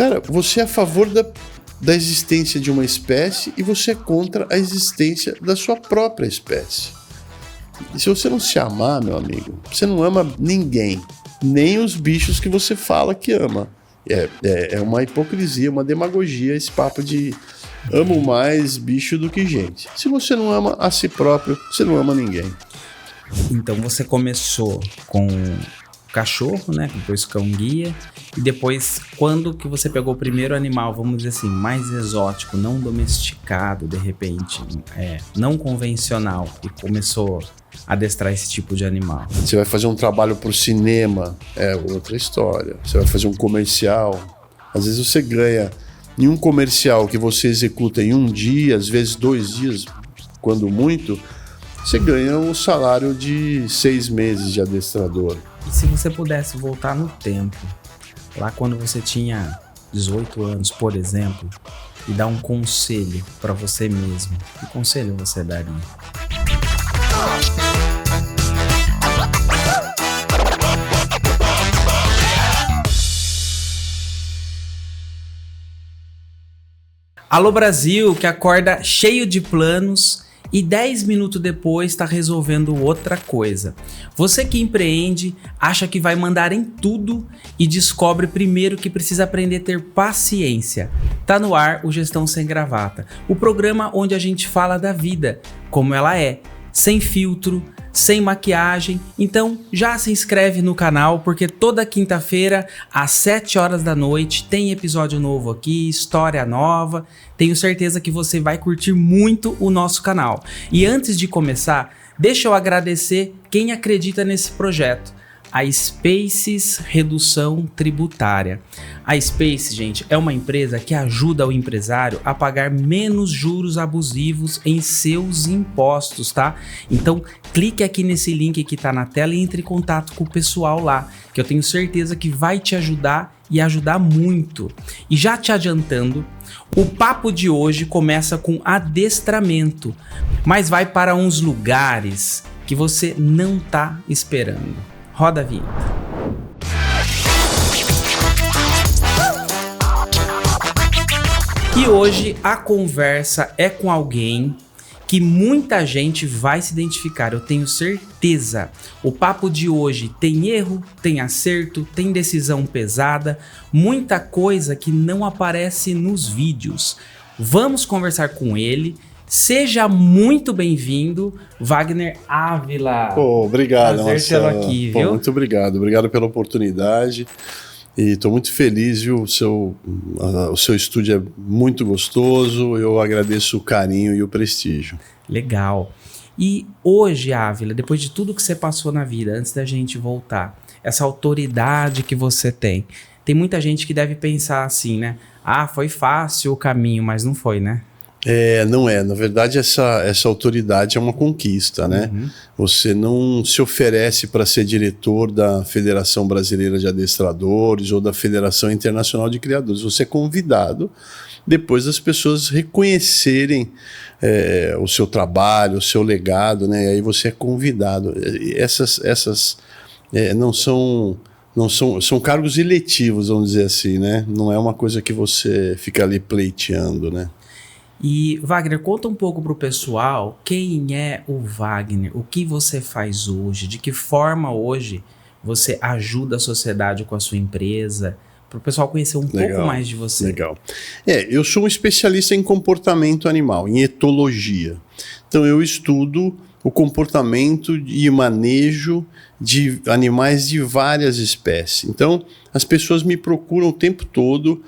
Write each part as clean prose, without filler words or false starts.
Cara, você é a favor da existência de uma espécie e você é contra a existência da sua própria espécie. E se você não se amar, meu amigo, você não ama ninguém, nem os bichos que você fala que ama. É uma hipocrisia, uma demagogia esse papo de amo mais bicho do que gente. Se você não ama a si próprio, você não ama ninguém. Então você começou com cachorro, né? Depois cão-guia. E depois, quando que você pegou o primeiro animal, vamos dizer assim, mais exótico, não domesticado, de repente, não convencional, e começou a adestrar esse tipo de animal? Você vai fazer um trabalho pro cinema, é outra história. Você vai fazer um comercial. Às vezes você ganha em um comercial que você executa em um dia, às vezes 2 dias, quando muito, você ganha um salário de 6 meses de adestrador. E se você pudesse voltar no tempo, lá quando você tinha 18 anos, por exemplo, e dar um conselho para você mesmo, que conselho você daria? Alô Brasil, que acorda cheio de planos e 10 minutos depois está resolvendo outra coisa. Você que empreende, acha que vai mandar em tudo e descobre primeiro que precisa aprender a ter paciência. Tá no ar o Gestão Sem Gravata, o programa onde a gente fala da vida, como ela é, sem filtro, sem maquiagem. Então já se inscreve no canal, porque toda quinta-feira às 7 horas da noite tem episódio novo aqui, história nova. Tenho certeza que você vai curtir muito o nosso canal. E antes de começar, deixa eu agradecer quem acredita nesse projeto. A Spaces Redução Tributária. A Spaces, gente, é uma empresa que ajuda o empresário a pagar menos juros abusivos em seus impostos, tá? Então, clique aqui nesse link que tá na tela e entre em contato com o pessoal lá, que eu tenho certeza que vai te ajudar e ajudar muito. E já te adiantando, o papo de hoje começa com adestramento, mas vai para uns lugares que você não tá esperando. Roda a vinheta. E hoje a conversa é com alguém que muita gente vai se identificar, eu tenho certeza. O papo de hoje tem erro, tem acerto, tem decisão pesada, muita coisa que não aparece nos vídeos. Vamos conversar com ele. Seja muito bem-vindo, Wagner Ávila. Obrigado, Marcelo. Aqui, viu? Muito obrigado. Obrigado pela oportunidade. E estou muito feliz, viu? O seu estúdio é muito gostoso. Eu agradeço o carinho e o prestígio. Legal. E hoje, Ávila, depois de tudo que você passou na vida, antes da gente voltar, essa autoridade que você tem muita gente que deve pensar assim, né? Ah, foi fácil o caminho, mas não foi, né? Não é. Na verdade, essa autoridade é uma conquista, né? Uhum. Você não se oferece para ser diretor da Federação Brasileira de Adestradores ou da Federação Internacional de Criadores. Você é convidado depois das pessoas reconhecerem o seu trabalho, o seu legado, né? E aí você é convidado. São cargos eletivos, vamos dizer assim, né? Não é uma coisa que você fica ali pleiteando, né? E, Wagner, conta um pouco pro pessoal quem é o Wagner, o que você faz hoje, de que forma hoje você ajuda a sociedade com a sua empresa, para o pessoal conhecer um pouco mais de você. Legal. Eu sou um especialista em comportamento animal, em etologia. Então eu estudo o comportamento e manejo de animais de várias espécies. Então as pessoas me procuram o tempo todo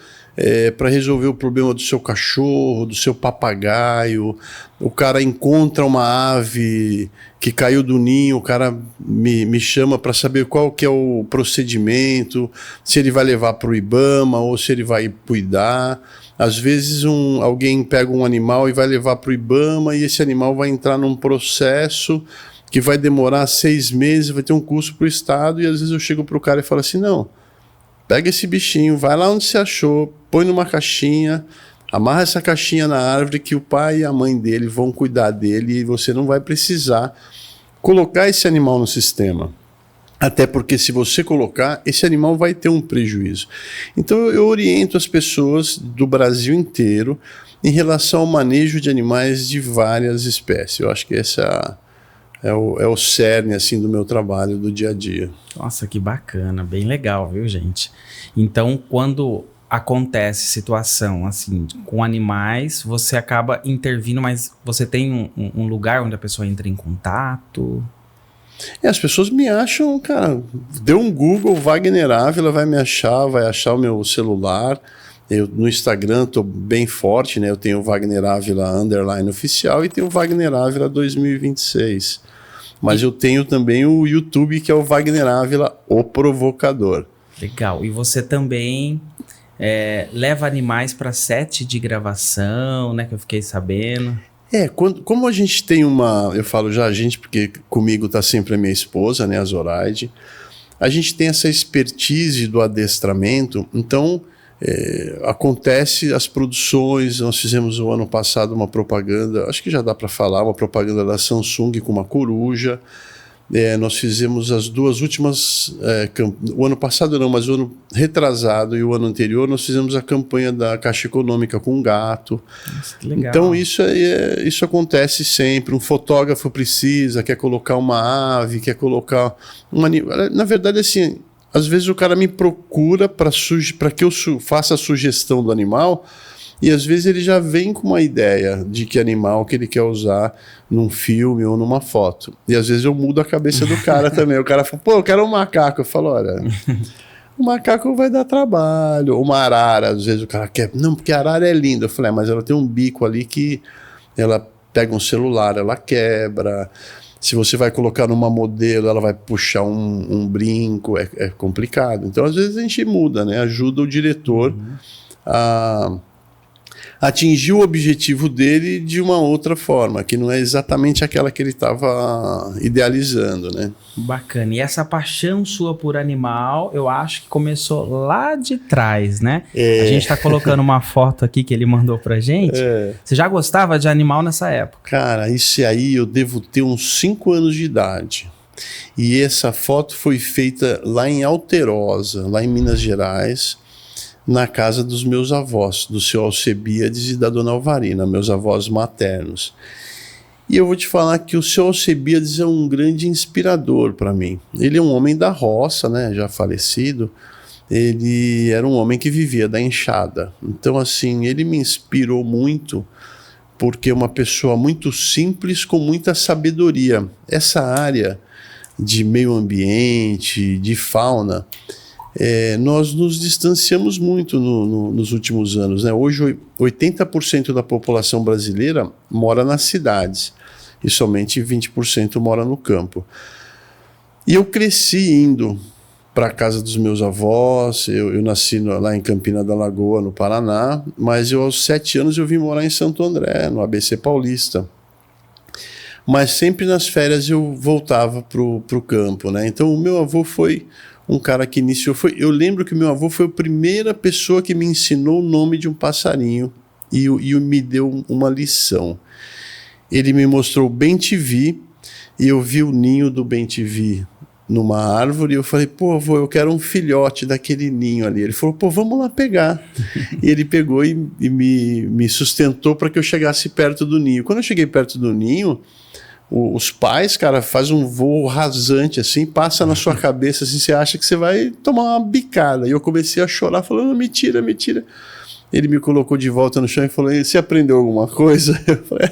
para resolver o problema do seu cachorro, do seu papagaio. O cara encontra uma ave que caiu do ninho, o cara me chama para saber qual que é o procedimento, se ele vai levar para o IBAMA ou se ele vai cuidar. Às vezes alguém pega um animal e vai levar para o IBAMA e esse animal vai entrar num processo que vai demorar 6 meses, vai ter um custo para o Estado, e às vezes eu chego para o cara e falo assim, não, pega esse bichinho, vai lá onde você achou, põe numa caixinha, amarra essa caixinha na árvore que o pai e a mãe dele vão cuidar dele e você não vai precisar colocar esse animal no sistema. Até porque se você colocar, esse animal vai ter um prejuízo. Então eu oriento as pessoas do Brasil inteiro em relação ao manejo de animais de várias espécies. Eu acho que esse é o cerne assim, do meu trabalho do dia a dia. Nossa, que bacana, bem legal, viu, gente? Então, quando acontece situação assim com animais, você acaba intervindo, mas você tem um lugar onde a pessoa entra em contato? As pessoas me acham, cara, deu um Google, Wagner Ávila, vai me achar, vai achar o meu celular. Eu, no Instagram estou bem forte, né? Eu tenho o Wagner Ávila _oficial e tenho o Wagner Ávila 2026. Mas eu tenho também o YouTube, que é o Wagner Ávila, o Provocador. Legal. E você também leva animais para set de gravação, né? Que eu fiquei sabendo. Como a gente tem eu falo já a gente, porque comigo está sempre a minha esposa, né, a Zoraide, a gente tem essa expertise do adestramento, então acontece as produções. Nós fizemos o ano passado uma propaganda, acho que já dá para falar, uma propaganda da Samsung com uma coruja. Nós fizemos as duas últimas, o ano passado não, mas o ano retrasado e o ano anterior, nós fizemos a campanha da Caixa Econômica com um gato. Nossa, que legal. Então isso acontece sempre. Um fotógrafo quer colocar uma ave, quer colocar uma... Na verdade, assim, às vezes o cara me procura para que eu faça a sugestão do animal, e às vezes ele já vem com uma ideia de que animal que ele quer usar num filme ou numa foto. E às vezes eu mudo a cabeça do cara também. O cara fala, pô, eu quero um macaco. Eu falo, olha, o macaco vai dar trabalho. Uma arara, às vezes o cara quer... Não, porque a arara é linda. Eu falei, mas ela tem um bico ali que ela pega um celular, ela quebra. Se você vai colocar numa modelo, ela vai puxar um brinco. É complicado. Então, às vezes a gente muda, né? Ajuda o diretor a atingir o objetivo dele de uma outra forma, que não é exatamente aquela que ele estava idealizando, né? Bacana. E essa paixão sua por animal, eu acho que começou lá de trás, né? A gente tá colocando uma foto aqui que ele mandou pra gente. Você já gostava de animal nessa época? Cara, isso aí eu devo ter uns 5 anos de idade. E essa foto foi feita lá em Alterosa, lá em Minas Gerais, na casa dos meus avós, do seu Alcebiades e da dona Alvarina, meus avós maternos. E eu vou te falar que o seu Alcebiades é um grande inspirador para mim. Ele é um homem da roça, né, já falecido. Ele era um homem que vivia da enxada. Então, assim, ele me inspirou muito, porque é uma pessoa muito simples, com muita sabedoria. Essa área de meio ambiente, de fauna, nós nos distanciamos muito nos últimos anos, né? Hoje 80% da população brasileira mora nas cidades e somente 20% mora no campo. E eu cresci indo para a casa dos meus avós. Eu nasci lá em Campina da Lagoa, no Paraná, mas aos 7 anos eu vim morar em Santo André, no ABC Paulista. Mas sempre nas férias eu voltava pro campo, né? Então o meu avô foi um cara que iniciou... Eu lembro que o meu avô foi a primeira pessoa que me ensinou o nome de um passarinho e me deu uma lição. Ele me mostrou o bem-te-vi e eu vi o ninho do bem-te-vi numa árvore e eu falei, pô, avô, eu quero um filhote daquele ninho ali. Ele falou, pô, vamos lá pegar. E ele pegou e me sustentou para que eu chegasse perto do ninho. Quando eu cheguei perto do ninho, os pais, cara, fazem um voo rasante, assim, passa na sua cabeça, assim, você acha que você vai tomar uma bicada. E eu comecei a chorar, falando, me tira, me tira. Ele me colocou de volta no chão e falou, você aprendeu alguma coisa? Eu falei,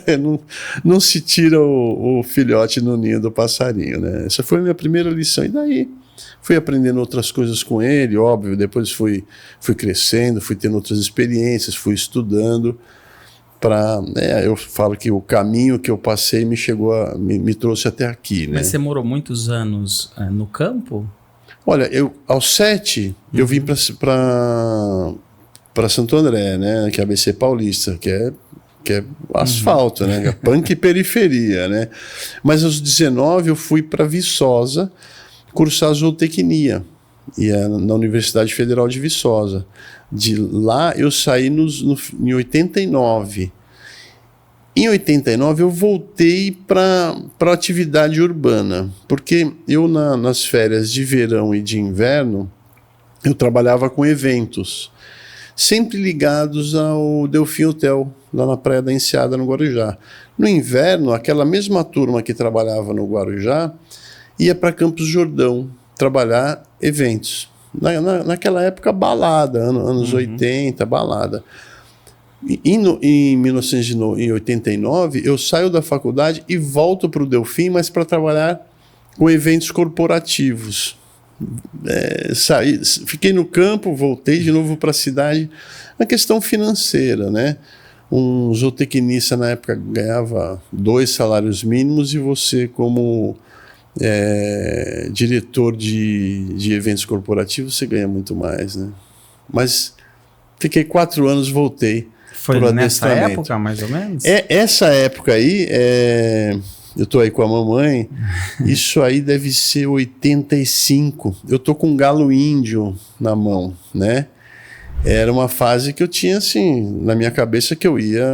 não se tira o filhote no ninho do passarinho, né? Essa foi a minha primeira lição. E daí fui aprendendo outras coisas com ele, óbvio, depois fui crescendo, fui tendo outras experiências, fui estudando. Eu falo que o caminho que eu passei me trouxe até aqui, né? Mas você morou muitos anos no campo? Olha, aos 7 eu vim para Santo André, né? Que é ABC Paulista, que é asfalto, né? É punk e periferia, né? Mas aos 19 eu fui para Viçosa cursar zootecnia, na Universidade Federal de Viçosa. De lá eu saí em 89. Em 89 eu voltei para a atividade urbana, porque eu nas férias de verão e de inverno eu trabalhava com eventos, sempre ligados ao Delfim Hotel, lá na Praia da Enseada, no Guarujá. No inverno, aquela mesma turma que trabalhava no Guarujá ia para Campos do Jordão trabalhar eventos. Naquela época, balada, anos 80, balada. Em 1989, eu saio da faculdade e volto para o Delfim, mas para trabalhar com eventos corporativos. Fiquei no campo, voltei de novo para a cidade. A questão financeira, né? Um zootecnista na época ganhava 2 salários mínimos e você, como diretor de eventos corporativos, você ganha muito mais, né? Mas fiquei 4 anos, voltei. Foi nessa época, mais ou menos? Essa época aí, eu tô aí com a mamãe, isso aí deve ser 85. Eu tô com um galo índio na mão, né? Era uma fase que eu tinha, assim, na minha cabeça que eu ia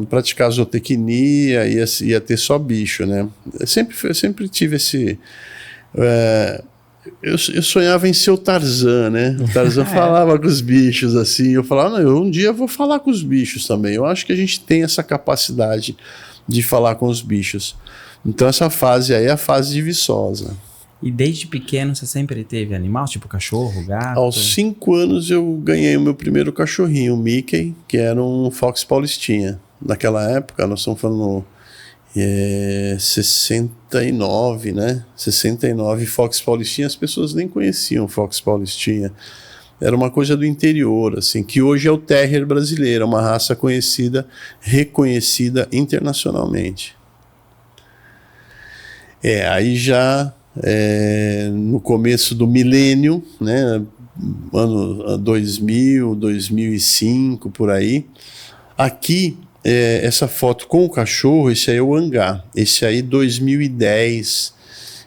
praticar zootecnia, ia ter só bicho, né? Eu sempre tive esse... Eu sonhava em ser o Tarzan, né? O Tarzan falava com os bichos, assim. Eu falava, não, um dia eu vou falar com os bichos também. Eu acho que a gente tem essa capacidade de falar com os bichos. Então essa fase aí é a fase de Viçosa. E desde pequeno você sempre teve animal, tipo cachorro, gato? Aos 5 anos eu ganhei o meu primeiro cachorrinho, o Mickey, que era um Fox Paulistinha. Naquela época, nós estamos falando 69, né? 69, Fox Paulistinha, as pessoas nem conheciam Fox Paulistinha. Era uma coisa do interior, assim, que hoje é o Terrier brasileiro, uma raça conhecida, reconhecida internacionalmente. Aí já no começo do milênio, né? Ano 2000, 2005, por aí. Aqui, essa foto com o cachorro, esse aí é o Angá. Esse aí, 2010.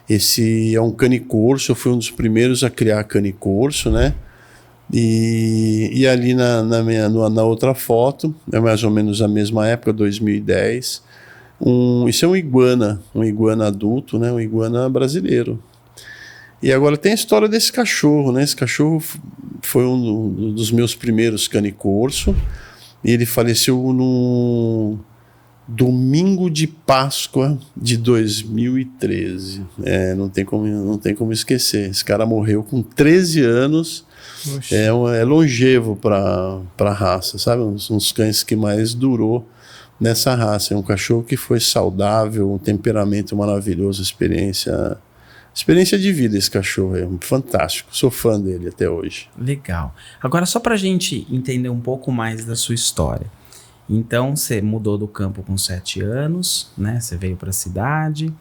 Esse é um canicorso, eu fui um dos primeiros a criar canicorso, né? E ali na outra foto, é mais ou menos a mesma época, 2010. Isso é um iguana adulto, né? Um iguana brasileiro. E agora tem a história desse cachorro, né? Esse cachorro foi um dos meus primeiros canicorso. E ele faleceu no domingo de Páscoa de 2013. Não tem como esquecer. Esse cara morreu com 13 anos. É longevo para a raça, sabe? Um dos cães que mais durou nessa raça. É um cachorro que foi saudável, um temperamento maravilhoso, experiência de vida. Esse cachorro é fantástico, sou fã dele até hoje. Legal. Agora, só pra gente entender um pouco mais da sua história. Então, você mudou do campo com 7 anos, né? Você veio pra cidade,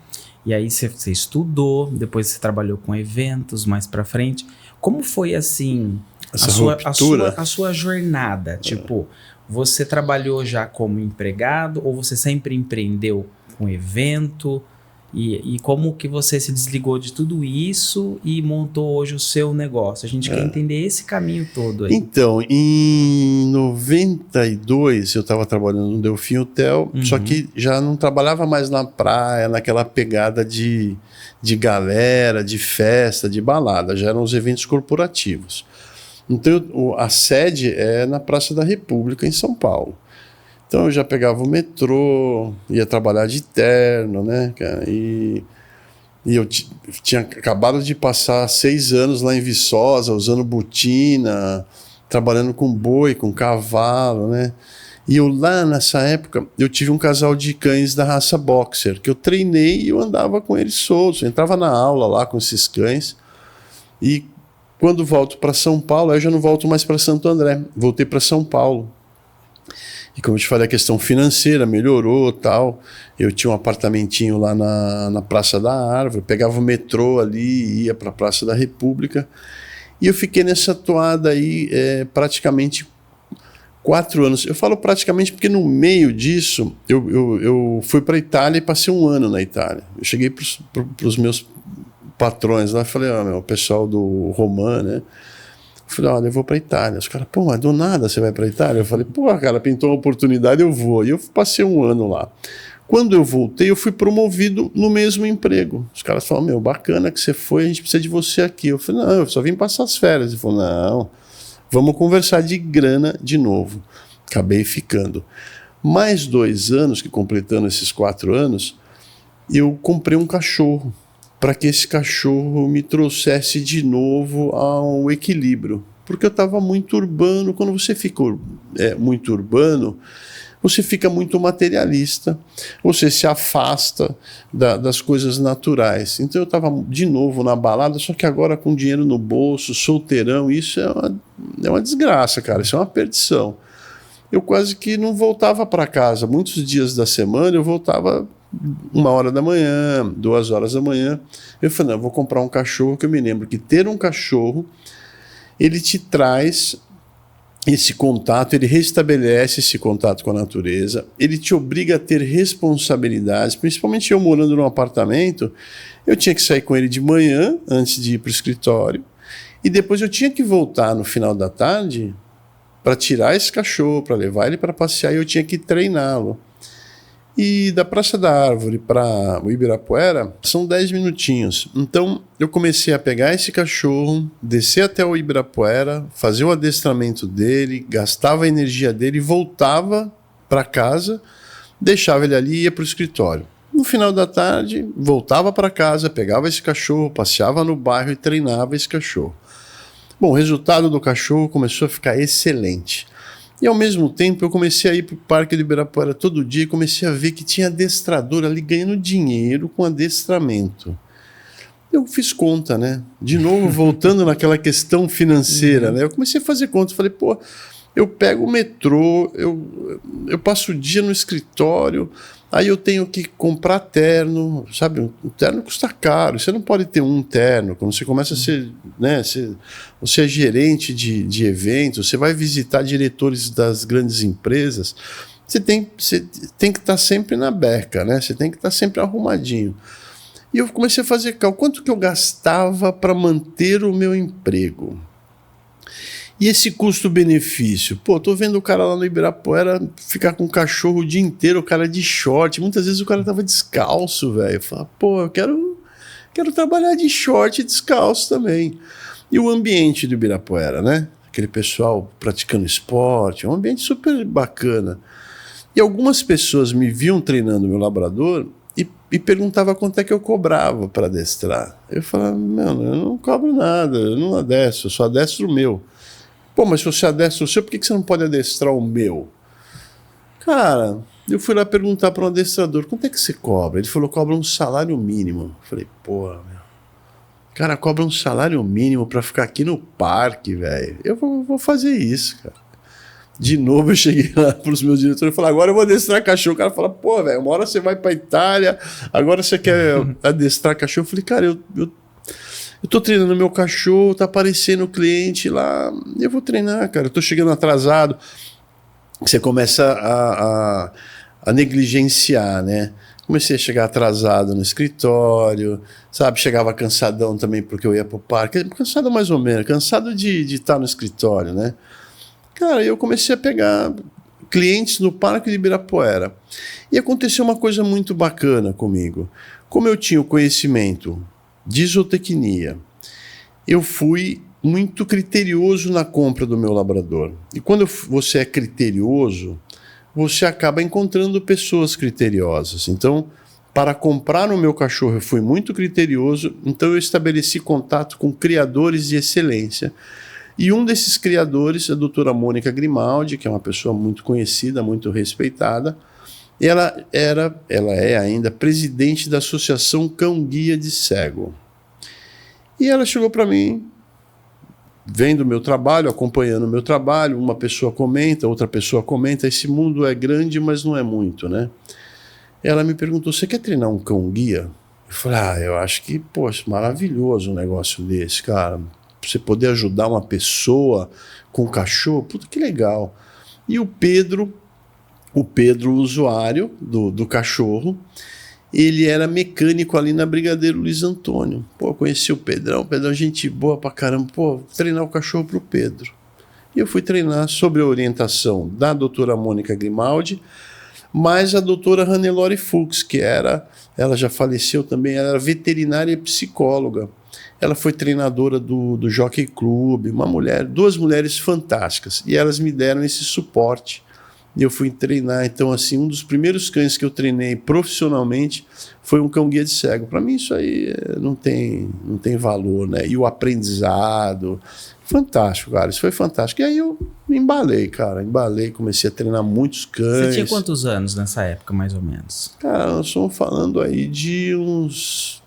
e aí você estudou, depois você trabalhou com eventos mais pra frente. Como foi, assim, a sua jornada? Tipo, você trabalhou já como empregado ou você sempre empreendeu com evento? E como que você se desligou de tudo isso e montou hoje o seu negócio? A gente quer entender esse caminho todo aí. Então, em 92 eu estava trabalhando no Delfim Hotel, só que já não trabalhava mais na praia, naquela pegada de galera, de festa, de balada, já eram os eventos corporativos. Então a sede é na Praça da República, em São Paulo. Então eu já pegava o metrô, ia trabalhar de terno, né, cara? E eu tinha acabado de passar 6 anos lá em Viçosa, usando botina, trabalhando com boi, com cavalo, né? E eu lá nessa época, eu tive um casal de cães da raça Boxer, que eu treinei e eu andava com eles soltos. Eu entrava na aula lá com esses cães. E quando volto para São Paulo, aí eu já não volto mais para Santo André. Voltei para São Paulo. E como eu te falei, a questão financeira melhorou, tal. Eu tinha um apartamentinho lá na Praça da Árvore, pegava o metrô ali, ia para a Praça da República. E eu fiquei nessa toada aí praticamente 4 anos. Eu falo praticamente porque no meio disso, eu fui para a Itália e passei 1 ano na Itália. Eu cheguei para os meus patrões lá e falei, o pessoal do Roman, né? Eu falei, olha, eu vou para Itália. Os caras, pô, mas do nada você vai para Itália? Eu falei, pô, cara, pintou uma oportunidade, eu vou. E eu passei um ano lá. Quando eu voltei, eu fui promovido no mesmo emprego. Os caras falaram, meu, bacana que você foi, a gente precisa de você aqui. Eu falei, não, eu só vim passar as férias. Ele falou, não, vamos conversar de grana de novo. Acabei ficando. Mais 2 anos, que completando esses 4 anos, eu comprei um cachorro, para que esse cachorro me trouxesse de novo ao equilíbrio. Porque eu estava muito urbano. Quando você fica muito urbano, você fica muito materialista, você se afasta das coisas naturais. Então eu estava de novo na balada, só que agora com dinheiro no bolso, solteirão, isso é uma desgraça, cara, isso é uma perdição. Eu quase que não voltava para casa. Muitos dias da semana eu voltava 1h da manhã, 2h da manhã. Eu falei, não, eu vou comprar um cachorro, que eu me lembro que ter um cachorro, ele te traz esse contato, ele restabelece esse contato com a natureza, ele te obriga a ter responsabilidades, principalmente eu morando num apartamento, eu tinha que sair com ele de manhã, antes de ir para o escritório, e depois eu tinha que voltar no final da tarde para tirar esse cachorro, para levar ele para passear, e eu tinha que treiná-lo. E da Praça da Árvore para o Ibirapuera são 10 minutinhos. Então eu comecei a pegar esse cachorro, descer até o Ibirapuera, fazer o adestramento dele, gastava a energia dele, voltava para casa, deixava ele ali e ia para o escritório. No final da tarde, voltava para casa, pegava esse cachorro, passeava no bairro e treinava esse cachorro. Bom, o resultado do cachorro começou a ficar excelente. E ao mesmo tempo eu comecei a ir para o Parque do Ibirapuera todo dia e comecei a ver que tinha adestrador ali ganhando dinheiro com adestramento. Eu fiz conta, né? De novo, voltando naquela questão financeira, né? Eu comecei a fazer conta, falei, pô, eu pego o metrô, eu passo o dia no escritório, aí eu tenho que comprar terno, sabe? Um terno custa caro, você não pode ter um terno. Quando você começa a ser, né? Você é gerente de eventos, você vai visitar diretores das grandes empresas, você tem que estar sempre na beca, né? Você tem que estar sempre arrumadinho. E eu comecei a fazer cálculo, quanto que eu gastava para manter o meu emprego? E esse custo-benefício? Pô, tô vendo o cara lá no Ibirapuera ficar com o cachorro o dia inteiro, o cara de short. Muitas vezes o cara tava descalço, velho. Fala, pô, eu quero trabalhar de short e descalço também. E o ambiente do Ibirapuera, né? Aquele pessoal praticando esporte, é um ambiente super bacana. E algumas pessoas me viam treinando meu labrador e perguntavam quanto é que eu cobrava para adestrar. Eu falava, mano, eu não cobro nada, eu não adestro, eu só adestro o meu. Pô, mas se você adestra o seu, por que você não pode adestrar o meu? Cara, eu fui lá perguntar para um adestrador, quanto é que você cobra? Ele falou, cobra um salário mínimo. Eu falei, pô, meu. Cara, cobra um salário mínimo para ficar aqui no parque, velho. Eu vou fazer isso, cara. De novo eu cheguei lá pros meus diretores e falei, agora eu vou adestrar cachorro. O cara fala, pô, velho, uma hora você vai pra Itália, agora você quer adestrar cachorro. Eu falei, cara, eu tô treinando meu cachorro, tá aparecendo o cliente lá, eu vou treinar, cara, eu tô chegando atrasado. Você começa a negligenciar, né? Comecei a chegar atrasado no escritório, sabe? Chegava cansadão também porque eu ia pro parque, cansado mais ou menos, cansado de estar no escritório, né? Cara, eu comecei a pegar clientes no Parque de Ibirapuera. E aconteceu uma coisa muito bacana comigo. Como eu tinha o conhecimento de zootecnia, eu fui muito criterioso na compra do meu labrador. E quando você é criterioso, você acaba encontrando pessoas criteriosas. Então, para comprar o meu cachorro, eu fui muito criterioso, então eu estabeleci contato com criadores de excelência. E um desses criadores é a doutora Mônica Grimaldi, que é uma pessoa muito conhecida, muito respeitada. Ela é ainda presidente da Associação Cão Guia de Cego. E ela chegou para mim, vendo o meu trabalho, acompanhando o meu trabalho, uma pessoa comenta, outra pessoa comenta, esse mundo é grande, mas não é muito, né? Ela me perguntou, você quer treinar um cão guia? Eu falei, eu acho que, poxa, maravilhoso um negócio desse, cara. Você poder ajudar uma pessoa com um cachorro, puta que legal. E o Pedro, o usuário do cachorro, ele era mecânico ali na Brigadeiro Luiz Antônio. Pô, conheci o Pedrão, gente boa pra caramba. Pô, vou treinar o cachorro pro Pedro. E eu fui treinar sob a orientação da doutora Mônica Grimaldi, mas a doutora Hannelore Fuchs, que ela já faleceu também, ela era veterinária e psicóloga. Ela foi treinadora do Jockey Club, duas mulheres fantásticas, e elas me deram esse suporte. E eu fui treinar, então assim, um dos primeiros cães que eu treinei profissionalmente foi um cão guia de cego. Para mim isso aí não tem valor, né? E o aprendizado, fantástico, cara, isso foi fantástico. E aí eu embalei, comecei a treinar muitos cães. Você tinha quantos anos nessa época, mais ou menos? Cara, nós estamos falando aí de uns,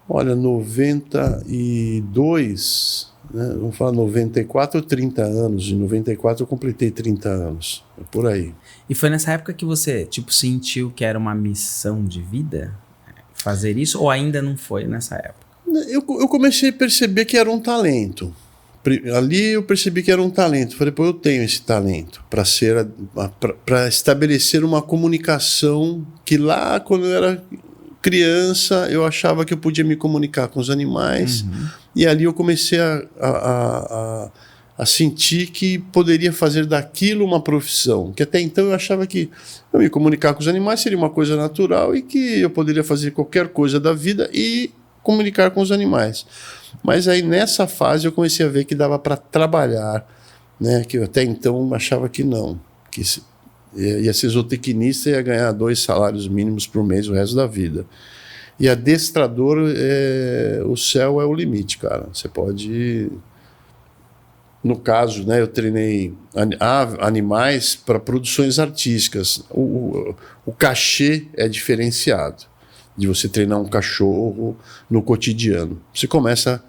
92, né? Vamos falar 94 ou 30 anos. Em 94 eu completei 30 anos, é por aí. E foi nessa época que você, sentiu que era uma missão de vida fazer isso, ou ainda não foi nessa época? Eu comecei a perceber que era um talento. Ali eu percebi que era um talento. Falei, pô, eu tenho esse talento para estabelecer uma comunicação que lá, quando eu era criança, eu achava que eu podia me comunicar com os animais. E ali eu comecei a sentir que poderia fazer daquilo uma profissão. Que até então eu achava que eu me comunicar com os animais seria uma coisa natural e que eu poderia fazer qualquer coisa da vida e comunicar com os animais. Mas aí nessa fase eu comecei a ver que dava para trabalhar, né? Que eu até então achava que não, que ia ser zootecnista e ia ganhar 2 salários mínimos por mês o resto da vida. E adestrador, o céu é o limite, cara. Você pode... No caso, né, eu treinei animais para produções artísticas. O cachê é diferenciado de você treinar um cachorro no cotidiano. Você começa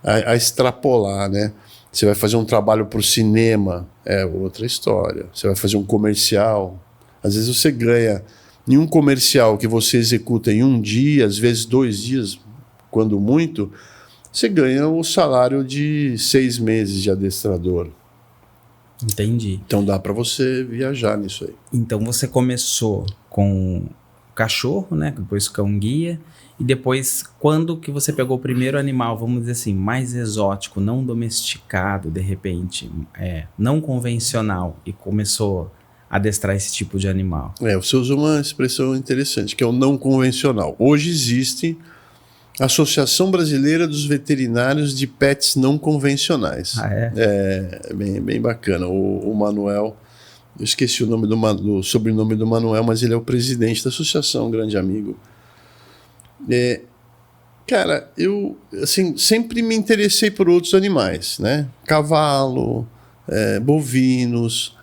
a extrapolar, né? Você vai fazer um trabalho para o cinema, é outra história. Você vai fazer um comercial. Às vezes você ganha em um comercial que você executa em um dia, às vezes 2 dias, quando muito, você ganha o salário de 6 meses de adestrador. Entendi. Então dá para você viajar nisso aí. Então você começou com cachorro, né? Depois cão guia. E depois, quando que você pegou o primeiro animal, vamos dizer assim, mais exótico, não domesticado, de repente, não convencional, e começou a adestrar esse tipo de animal? Você usou uma expressão interessante, que é o não convencional. Hoje existe a Associação Brasileira dos Veterinários de Pets Não Convencionais. É bem bacana. O Manuel, eu esqueci o nome do sobrenome do Manuel, mas ele é o presidente da associação, um grande amigo. Cara, eu assim, sempre me interessei por outros animais, né? Cavalo, bovinos,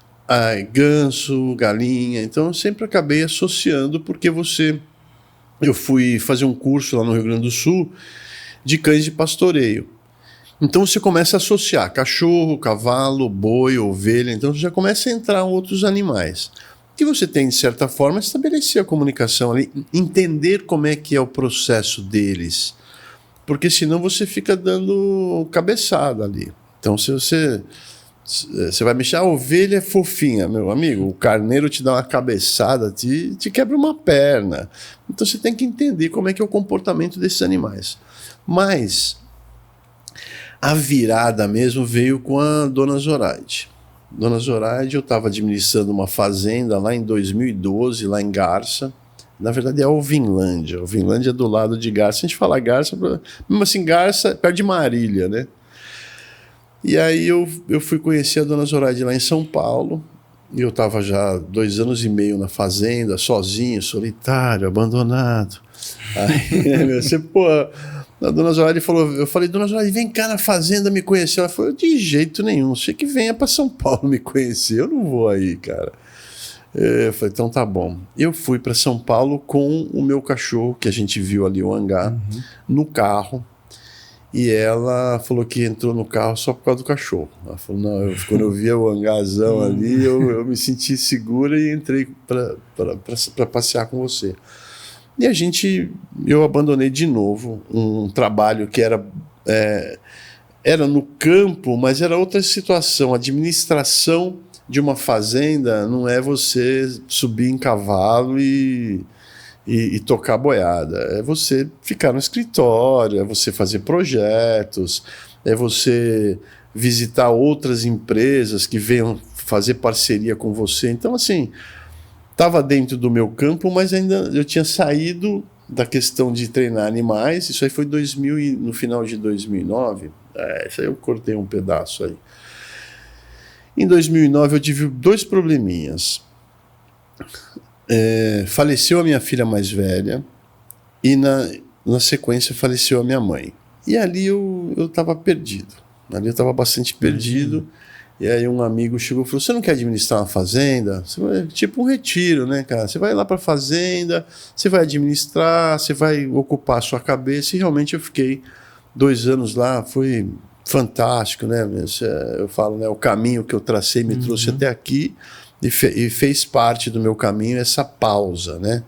ganso, galinha. Então eu sempre acabei associando, porque eu fui fazer um curso lá no Rio Grande do Sul de cães de pastoreio. Então você começa a associar cachorro, cavalo, boi, ovelha. Então você já começa a entrar outros animais. Que você tem, de certa forma, estabelecer a comunicação ali, entender como é que é o processo deles. Porque senão você fica dando cabeçada ali. Então se você vai mexer, a ovelha é fofinha, meu amigo, o carneiro te dá uma cabeçada, te quebra uma perna. Então você tem que entender como é que é o comportamento desses animais. Mas a virada mesmo veio com a Dona Zoraide. Dona Zoraide, eu estava administrando uma fazenda lá em 2012, lá em Garça. Na verdade é Alvinlândia. Alvinlândia é do lado de Garça. Se a gente falar Garça, mesmo assim, Garça perto de Marília, né? E aí eu fui conhecer a Dona Zoraide lá em São Paulo. E eu estava já 2 anos e meio na fazenda, sozinho, solitário, abandonado. Aí, a Dona Zoraide falou, eu falei, Dona Zoraide, vem cá na fazenda me conhecer. Ela falou, de jeito nenhum, você que venha para São Paulo me conhecer, eu não vou aí, cara. Eu falei, então tá bom. Eu fui para São Paulo com o meu cachorro, que a gente viu ali, o Angá, no carro. E ela falou que entrou no carro só por causa do cachorro. Ela falou, não, quando eu via o Angazão ali, eu me senti segura e entrei para passear com você. E eu abandonei de novo um trabalho que era no campo, mas era outra situação. A administração de uma fazenda não é você subir em cavalo e e tocar boiada. É você ficar no escritório, é você fazer projetos, é você visitar outras empresas que venham fazer parceria com você. Então, assim, estava dentro do meu campo, mas ainda eu tinha saído da questão de treinar animais. Isso aí foi no final de 2009. Isso aí eu cortei um pedaço aí. Em 2009 eu tive 2 probleminhas. Faleceu a minha filha mais velha e na sequência faleceu a minha mãe. E ali eu estava perdido. Ali eu estava bastante perdido. E aí um amigo chegou e falou: você não quer administrar uma fazenda? Tipo um retiro, né, cara? Você vai lá para a fazenda, você vai administrar, você vai ocupar a sua cabeça. E realmente eu fiquei 2 anos lá, foi fantástico, né? Eu falo, né? O caminho que eu tracei me trouxe até aqui e fez parte do meu caminho essa pausa, né?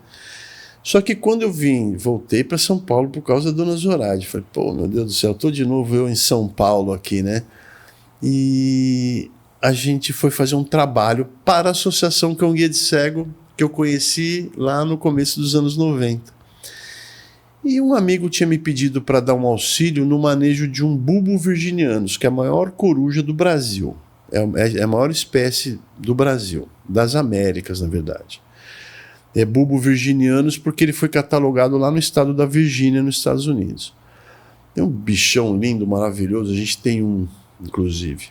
Só que quando eu voltei para São Paulo por causa da Dona Zoraide. Falei, pô, meu Deus do céu, tô de novo eu em São Paulo aqui, né? E a gente foi fazer um trabalho para a Associação Cão Guia de Cego, que eu conheci lá no começo dos anos 90. E um amigo tinha me pedido para dar um auxílio no manejo de um bulbo virginianus, que é a maior coruja do Brasil. É a maior espécie do Brasil, das Américas, na verdade. É bulbo virginianus porque ele foi catalogado lá no estado da Virgínia, nos Estados Unidos. É um bichão lindo, maravilhoso. A gente tem um, inclusive.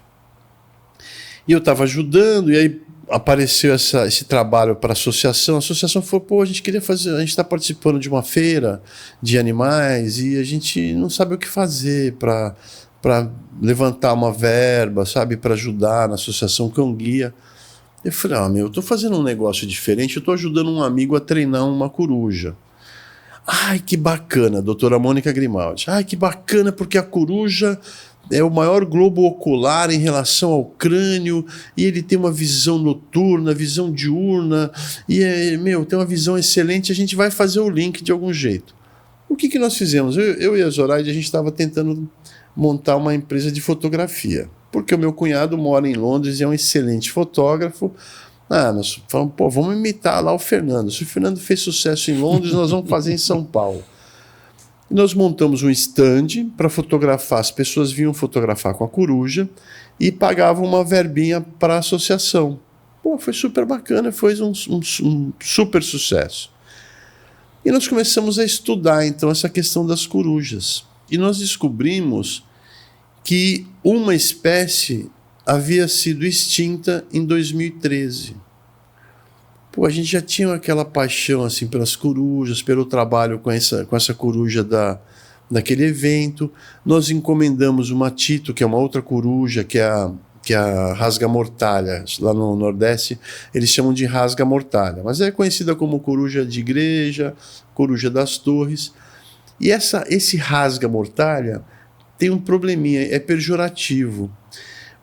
E eu estava ajudando, e aí apareceu esse trabalho para a associação. A associação falou, pô, a gente queria fazer, a gente está participando de uma feira de animais e a gente não sabe o que fazer para levantar uma verba, sabe, para ajudar na Associação Cão Guia. Eu falei, eu estou fazendo um negócio diferente, eu estou ajudando um amigo a treinar uma coruja. Ai, que bacana, doutora Mônica Grimaldi. Ai, que bacana, porque a coruja é o maior globo ocular em relação ao crânio, e ele tem uma visão noturna, visão diurna, e tem uma visão excelente, a gente vai fazer o link de algum jeito. O que nós fizemos? Eu e a Zoraide, a gente estava tentando montar uma empresa de fotografia, porque o meu cunhado mora em Londres e é um excelente fotógrafo. Nós falamos, pô, vamos imitar lá o Fernando. Se o Fernando fez sucesso em Londres, nós vamos fazer em São Paulo. E nós montamos um stand para fotografar. As pessoas vinham fotografar com a coruja e pagavam uma verbinha para a associação. Pô, foi super bacana, foi um super sucesso. E nós começamos a estudar, então, essa questão das corujas. E nós descobrimos que uma espécie havia sido extinta em 2013. Pô, a gente já tinha aquela paixão assim, pelas corujas, pelo trabalho com essa coruja daquele evento. Nós encomendamos uma Tito, que é uma outra coruja, que é a rasga-mortalha. Lá no Nordeste, eles chamam de rasga-mortalha, mas é conhecida como coruja de igreja, coruja das torres. E esse rasga-mortalha tem um probleminha, é pejorativo.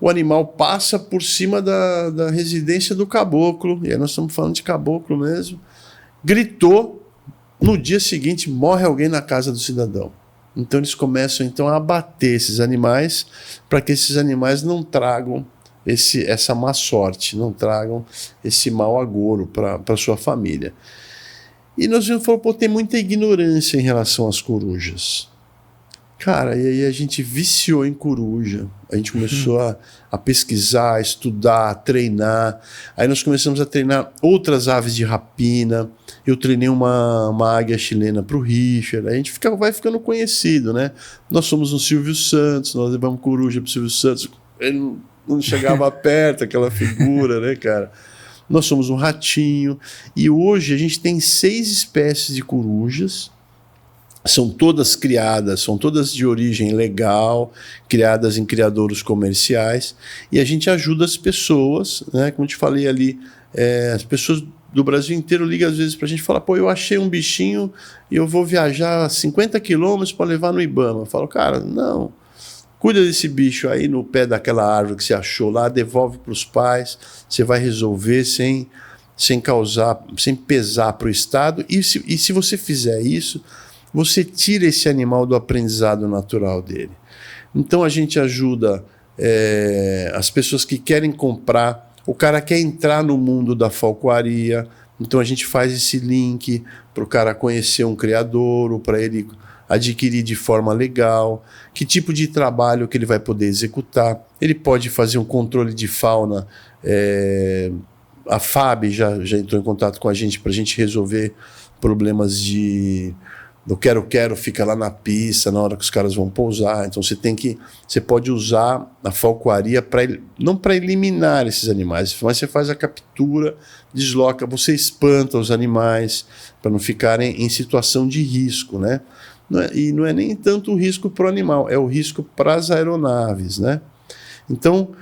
O animal passa por cima da residência do caboclo, e aí nós estamos falando de caboclo mesmo, gritou, no dia seguinte morre alguém na casa do cidadão. Então eles começam então a abater esses animais, para que esses animais não tragam essa má sorte, não tragam esse mau agouro para a sua família. E nós vimos, pô, tem muita ignorância em relação às corujas. Cara, e aí a gente viciou em coruja. A gente começou a pesquisar, a estudar, a treinar. Aí nós começamos a treinar outras aves de rapina. Eu treinei uma águia chilena para o Richard. A gente vai ficando conhecido, né? Nós somos um Silvio Santos, nós levamos coruja para o Silvio Santos. Ele não chegava perto, aquela figura, né, cara? Nós somos um ratinho. E hoje a gente tem 6 espécies de corujas. São todas criadas, são todas de origem legal, criadas em criadouros comerciais, e a gente ajuda as pessoas, né? Como eu te falei ali, as pessoas do Brasil inteiro ligam às vezes para a gente e falam, pô, eu achei um bichinho e eu vou viajar 50 quilômetros para levar no Ibama. Eu falo, cara, não, cuida desse bicho aí no pé daquela árvore que você achou lá, devolve para os pais, você vai resolver sem pesar para o Estado, e se você fizer isso, você tira esse animal do aprendizado natural dele. Então a gente ajuda as pessoas que querem comprar, o cara quer entrar no mundo da falcoaria, Então a gente faz esse link para o cara conhecer um criadouro, para ele adquirir de forma legal, que tipo de trabalho que ele vai poder executar. Ele pode fazer um controle de fauna. A FAB já entrou em contato com a gente para a gente resolver problemas do quero-quero, fica lá na pista na hora que os caras vão pousar. Então você pode usar a falcoaria não para eliminar esses animais, mas você faz a captura, desloca, você espanta os animais para não ficarem em situação de risco, né? E não é nem tanto o risco para o animal, é o risco para as aeronaves, né? Então,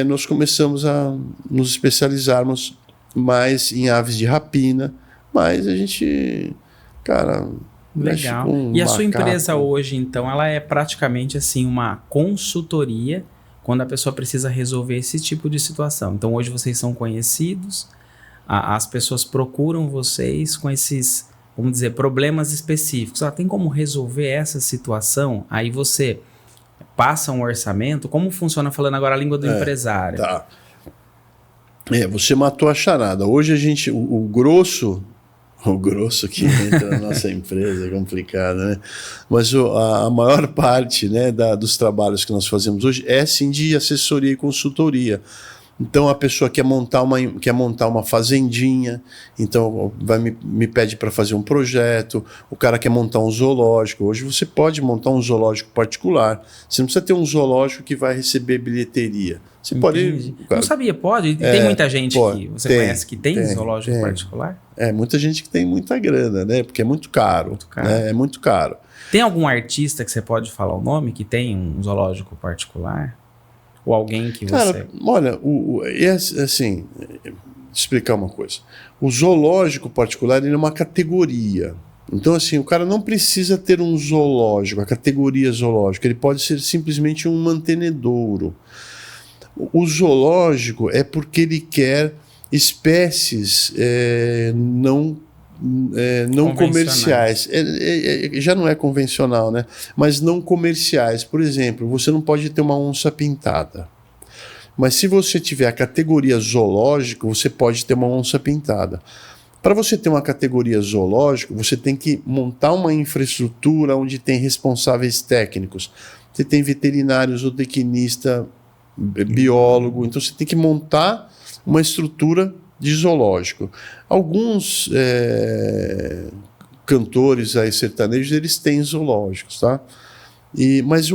nós começamos a nos especializarmos mais em aves de rapina, mas a gente, cara... Legal. E a sua empresa hoje, então, ela é praticamente assim uma consultoria quando a pessoa precisa resolver esse tipo de situação. Então, hoje vocês são conhecidos, as pessoas procuram vocês com esses, vamos dizer, problemas específicos. Tem como resolver essa situação? Aí você passa um orçamento. Como funciona, falando agora a língua do empresário? Tá. Você matou a charada. Hoje a gente, o grosso que entra na nossa empresa é complicado, né? Mas a maior parte, né, dos trabalhos que nós fazemos hoje é sim de assessoria e consultoria. Então a pessoa quer montar uma fazendinha, então me pede para fazer um projeto. O cara quer montar um zoológico. Hoje você pode montar um zoológico particular. Você não precisa ter um zoológico que vai receber bilheteria. Você pode. Não sabia, pode? Tem muita gente que você conhece que tem zoológico particular? Muita gente que tem muita grana, né? Porque é muito caro. Né? É muito caro. Tem algum artista que você pode falar o nome que tem um zoológico particular? Ou alguém que você... Cara, olha, assim, explicar uma coisa. O zoológico particular ele é uma categoria. Então, assim, o cara não precisa ter um zoológico, a categoria zoológico. Ele pode ser simplesmente um mantenedouro. O zoológico é porque ele quer espécies não comerciais. Já não é convencional, né? Mas não comerciais. Por exemplo, você não pode ter uma onça pintada. Mas se você tiver a categoria zoológico, você pode ter uma onça pintada. Para você ter uma categoria zoológico, você tem que montar uma infraestrutura onde tem responsáveis técnicos. Você tem veterinário, zootecnista, biólogo. Então você tem que montar uma estrutura de zoológico. Alguns cantores aí sertanejos, eles têm zoológicos, tá? Mas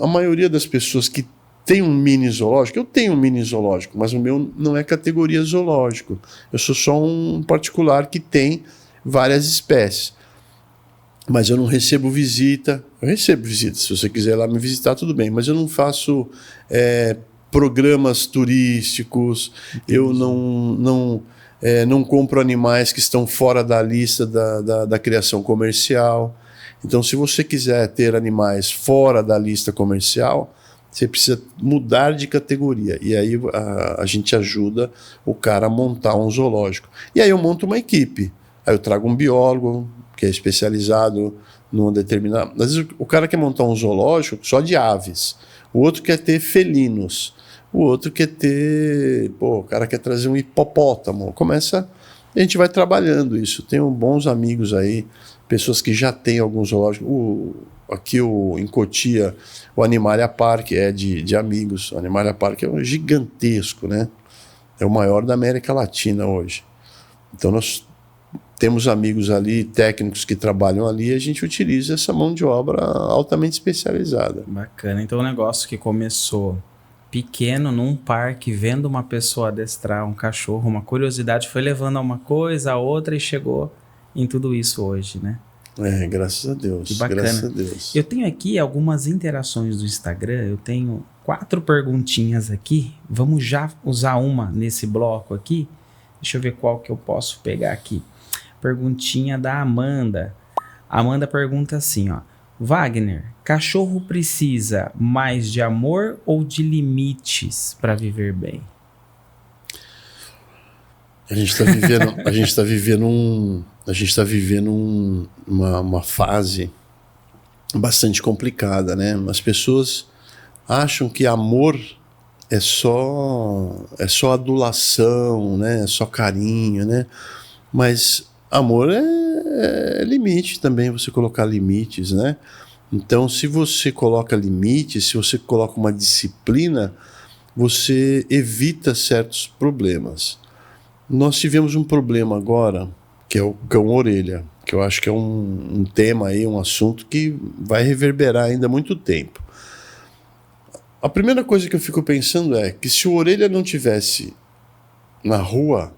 a maioria das pessoas que tem um mini zoológico, eu tenho um mini zoológico, mas o meu não é categoria zoológico. Eu sou só um particular que tem várias espécies. Mas eu não recebo visita. Eu recebo visita, se você quiser ir lá me visitar, tudo bem. Mas eu não faço programas turísticos. Entendi. Eu não compro animais que estão fora da lista da criação comercial. Então, se você quiser ter animais fora da lista comercial, você precisa mudar de categoria. E aí a gente ajuda o cara a montar um zoológico. E aí eu monto uma equipe. Aí eu trago um biólogo que é especializado num determinado... Às vezes o cara quer montar um zoológico só de aves. O outro quer ter felinos. O outro quer ter... o cara quer trazer um hipopótamo. A gente vai trabalhando isso. Tenho bons amigos aí, pessoas que já têm algum zoológico. Aqui em Cotia, o Animalia Park é de amigos. O Animalia Park é gigantesco, né? É o maior da América Latina hoje. Então nós temos amigos ali, técnicos que trabalham ali, e a gente utiliza essa mão de obra altamente especializada. Bacana. Então o negócio que começou pequeno num parque, vendo uma pessoa adestrar um cachorro, uma curiosidade, foi levando a uma coisa, a outra e chegou em tudo isso hoje, né? Graças a Deus. Que bacana. Graças a Deus. Eu tenho aqui algumas interações do Instagram, eu tenho 4 perguntinhas aqui, vamos já usar uma nesse bloco aqui. Deixa eu ver qual que eu posso pegar aqui. Perguntinha da Amanda. A Amanda pergunta assim, ó. Wagner, cachorro precisa mais de amor ou de limites para viver bem? A gente está vivendo uma fase bastante complicada, né? As pessoas acham que amor é só adulação, né? É só carinho, né? Mas amor é limite também, você colocar limites, né? Então, se você coloca limites, se você coloca uma disciplina, você evita certos problemas. Nós tivemos um problema agora, que é o cão-orelha, que eu acho que é um tema aí, um assunto que vai reverberar ainda muito tempo. A primeira coisa que eu fico pensando é que se o orelha não tivesse na rua,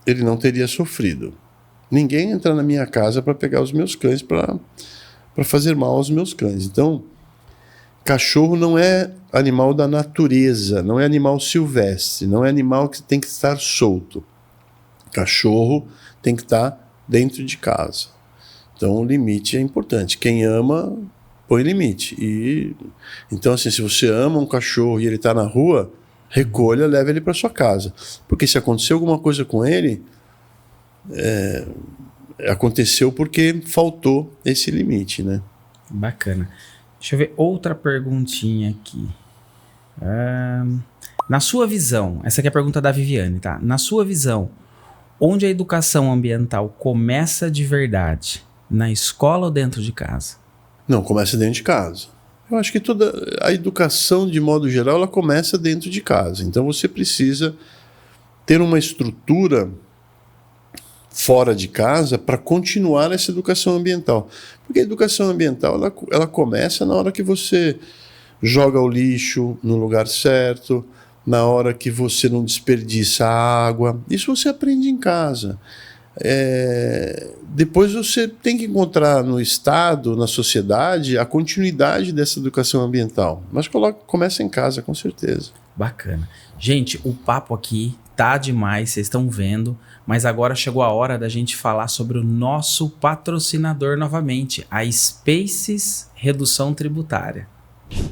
ele não teria sofrido. Ninguém entra na minha casa para pegar os meus cães, para fazer mal aos meus cães. Então, cachorro não é animal da natureza, não é animal silvestre, não é animal que tem que estar solto. Cachorro tem que estar dentro de casa. Então, o limite é importante. Quem ama, põe limite. Então, assim, se você ama um cachorro e ele está na rua, recolha, leve ele para sua casa. Porque se acontecer alguma coisa com ele, aconteceu porque faltou esse limite, né? Bacana. Deixa eu ver outra perguntinha aqui. Na sua visão, essa aqui é a pergunta da Viviane, tá? Na sua visão, onde a educação ambiental começa de verdade? Na escola ou dentro de casa? Não, começa dentro de casa. Eu acho que toda a educação, de modo geral, ela começa dentro de casa. Então você precisa ter uma estrutura fora de casa para continuar essa educação ambiental. Porque a educação ambiental ela começa na hora que você joga o lixo no lugar certo, na hora que você não desperdiça água. Isso você aprende em casa. Depois você tem que encontrar no Estado, na sociedade, a continuidade dessa educação ambiental. Mas começa em casa, com certeza. Bacana. Gente, o papo aqui tá demais, vocês estão vendo, mas agora chegou a hora da gente falar sobre o nosso patrocinador novamente, a Spaces Redução Tributária.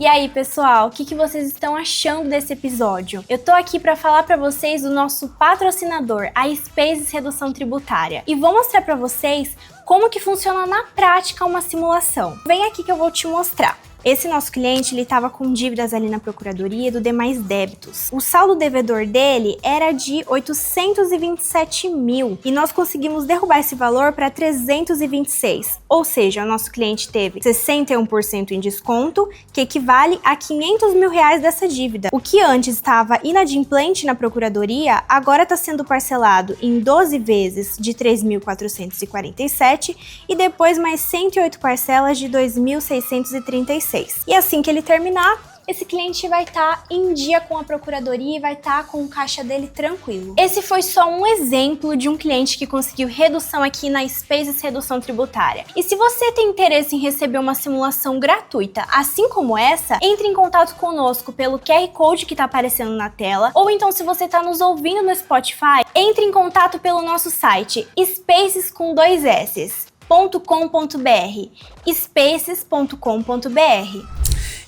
E aí, pessoal, o que vocês estão achando desse episódio? Eu tô aqui para falar para vocês do nosso patrocinador, a Spaces Redução Tributária, e vou mostrar para vocês como que funciona na prática uma simulação. Vem aqui que eu vou te mostrar. Esse nosso cliente, ele estava com dívidas ali na procuradoria do demais débitos. O saldo devedor dele era de 827 mil e nós conseguimos derrubar esse valor para 326. Ou seja, o nosso cliente teve 61% em desconto, que equivale a 500 mil reais dessa dívida. O que antes estava inadimplente na procuradoria, agora está sendo parcelado em 12 vezes de 3.447 e depois mais 108 parcelas de 2.636. E assim que ele terminar, esse cliente vai estar em dia com a procuradoria e vai estar com o caixa dele tranquilo. Esse foi só um exemplo de um cliente que conseguiu redução aqui na Spaces Redução Tributária. E se você tem interesse em receber uma simulação gratuita, assim como essa, entre em contato conosco pelo QR Code que está aparecendo na tela, ou então se você está nos ouvindo no Spotify, entre em contato pelo nosso site spaces com 2 S's. .com.br, spaces.com.br.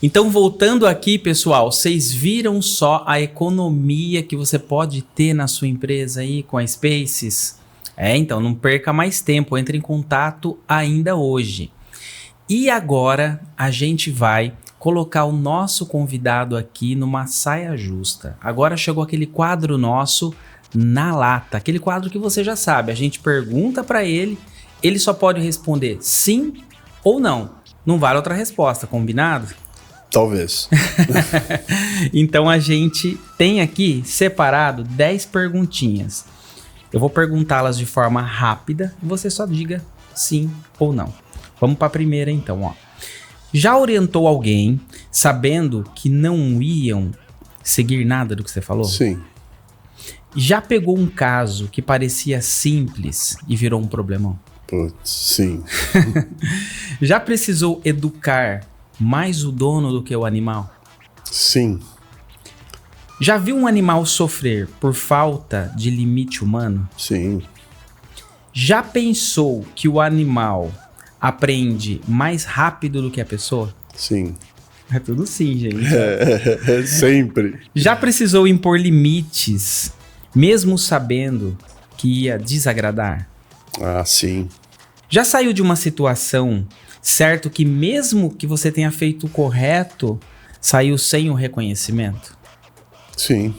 Então, voltando aqui, pessoal, vocês viram só a economia que você pode ter na sua empresa aí com a Spaces? Então, não perca mais tempo, entre em contato ainda hoje. E agora, a gente vai colocar o nosso convidado aqui numa saia justa. Agora chegou aquele quadro nosso na lata, aquele quadro que você já sabe, a gente pergunta para ele só pode responder sim ou não. Não vale outra resposta, combinado? Talvez. Então a gente tem aqui separado 10 perguntinhas. Eu vou perguntá-las de forma rápida e você só diga sim ou não. Vamos para a primeira então, ó. Já orientou alguém sabendo que não iam seguir nada do que você falou? Sim. Já pegou um caso que parecia simples e virou um problemão? Putz, sim. Já precisou educar mais o dono do que o animal? Sim. Já viu um animal sofrer por falta de limite humano? Sim. Já pensou que o animal aprende mais rápido do que a pessoa? Sim. É tudo sim, gente. Sempre. Já precisou impor limites, mesmo sabendo que ia desagradar? Ah, sim. Já saiu de uma situação, certo, que mesmo que você tenha feito o correto, saiu sem o reconhecimento? Sim.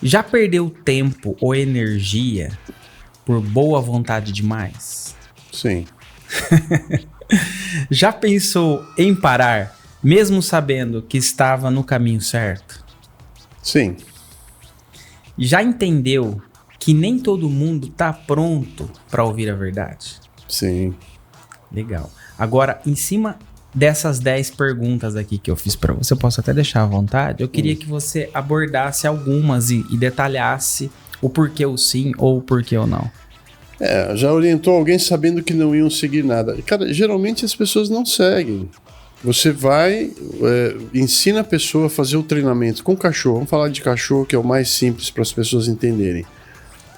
Já perdeu tempo ou energia por boa vontade demais? Sim. Já pensou em parar, mesmo sabendo que estava no caminho certo? Sim. Já entendeu que nem todo mundo tá pronto para ouvir a verdade? Sim. Legal. Agora, em cima dessas 10 perguntas aqui que eu fiz para você, eu posso até deixar à vontade, eu queria que você abordasse algumas e detalhasse o porquê o sim ou o porquê o não. Já orientou alguém sabendo que não iam seguir nada. Cara, geralmente as pessoas não seguem. Você vai, ensina a pessoa a fazer o treinamento com cachorro. Vamos falar de cachorro, que é o mais simples para as pessoas entenderem.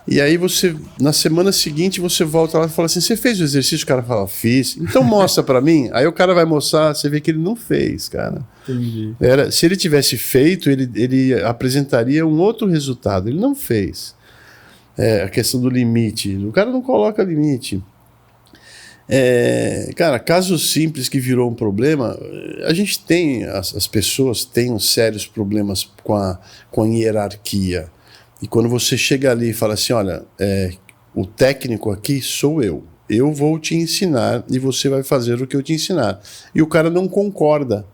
E aí você, na semana seguinte, você volta lá e fala assim, você fez o exercício? O cara fala, fiz. Então mostra pra mim. Aí o cara vai mostrar, você vê que ele não fez, cara. Entendi. Se ele tivesse feito, ele apresentaria um outro resultado. Ele não fez. A questão do limite. O cara não coloca limite. Cara, caso simples que virou um problema, a gente tem, as pessoas têm sérios problemas com a hierarquia. E quando você chega ali e fala assim, olha, o técnico aqui sou eu vou te ensinar e você vai fazer o que eu te ensinar. E o cara não concorda.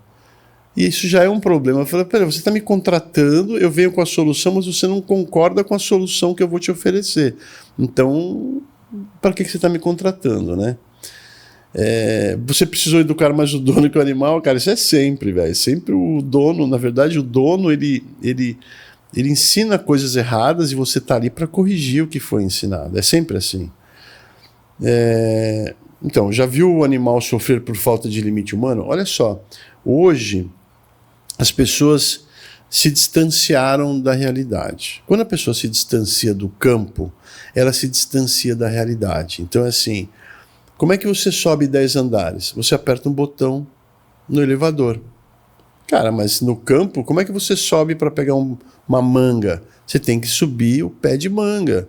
E isso já é um problema. Eu falo, peraí, você está me contratando, eu venho com a solução, mas você não concorda com a solução que eu vou te oferecer. Então, para que você está me contratando, né? Você precisou educar mais o dono que o animal, cara, isso é sempre, velho. Sempre o dono, na verdade, o dono, ele ensina coisas erradas e você está ali para corrigir o que foi ensinado. É sempre assim. Então, já viu o animal sofrer por falta de limite humano? Olha só, hoje as pessoas se distanciaram da realidade. Quando a pessoa se distancia do campo, ela se distancia da realidade. Então é assim, como é que você sobe 10 andares? Você aperta um botão no elevador. Cara, mas no campo, como é que você sobe para pegar uma manga? Você tem que subir o pé de manga.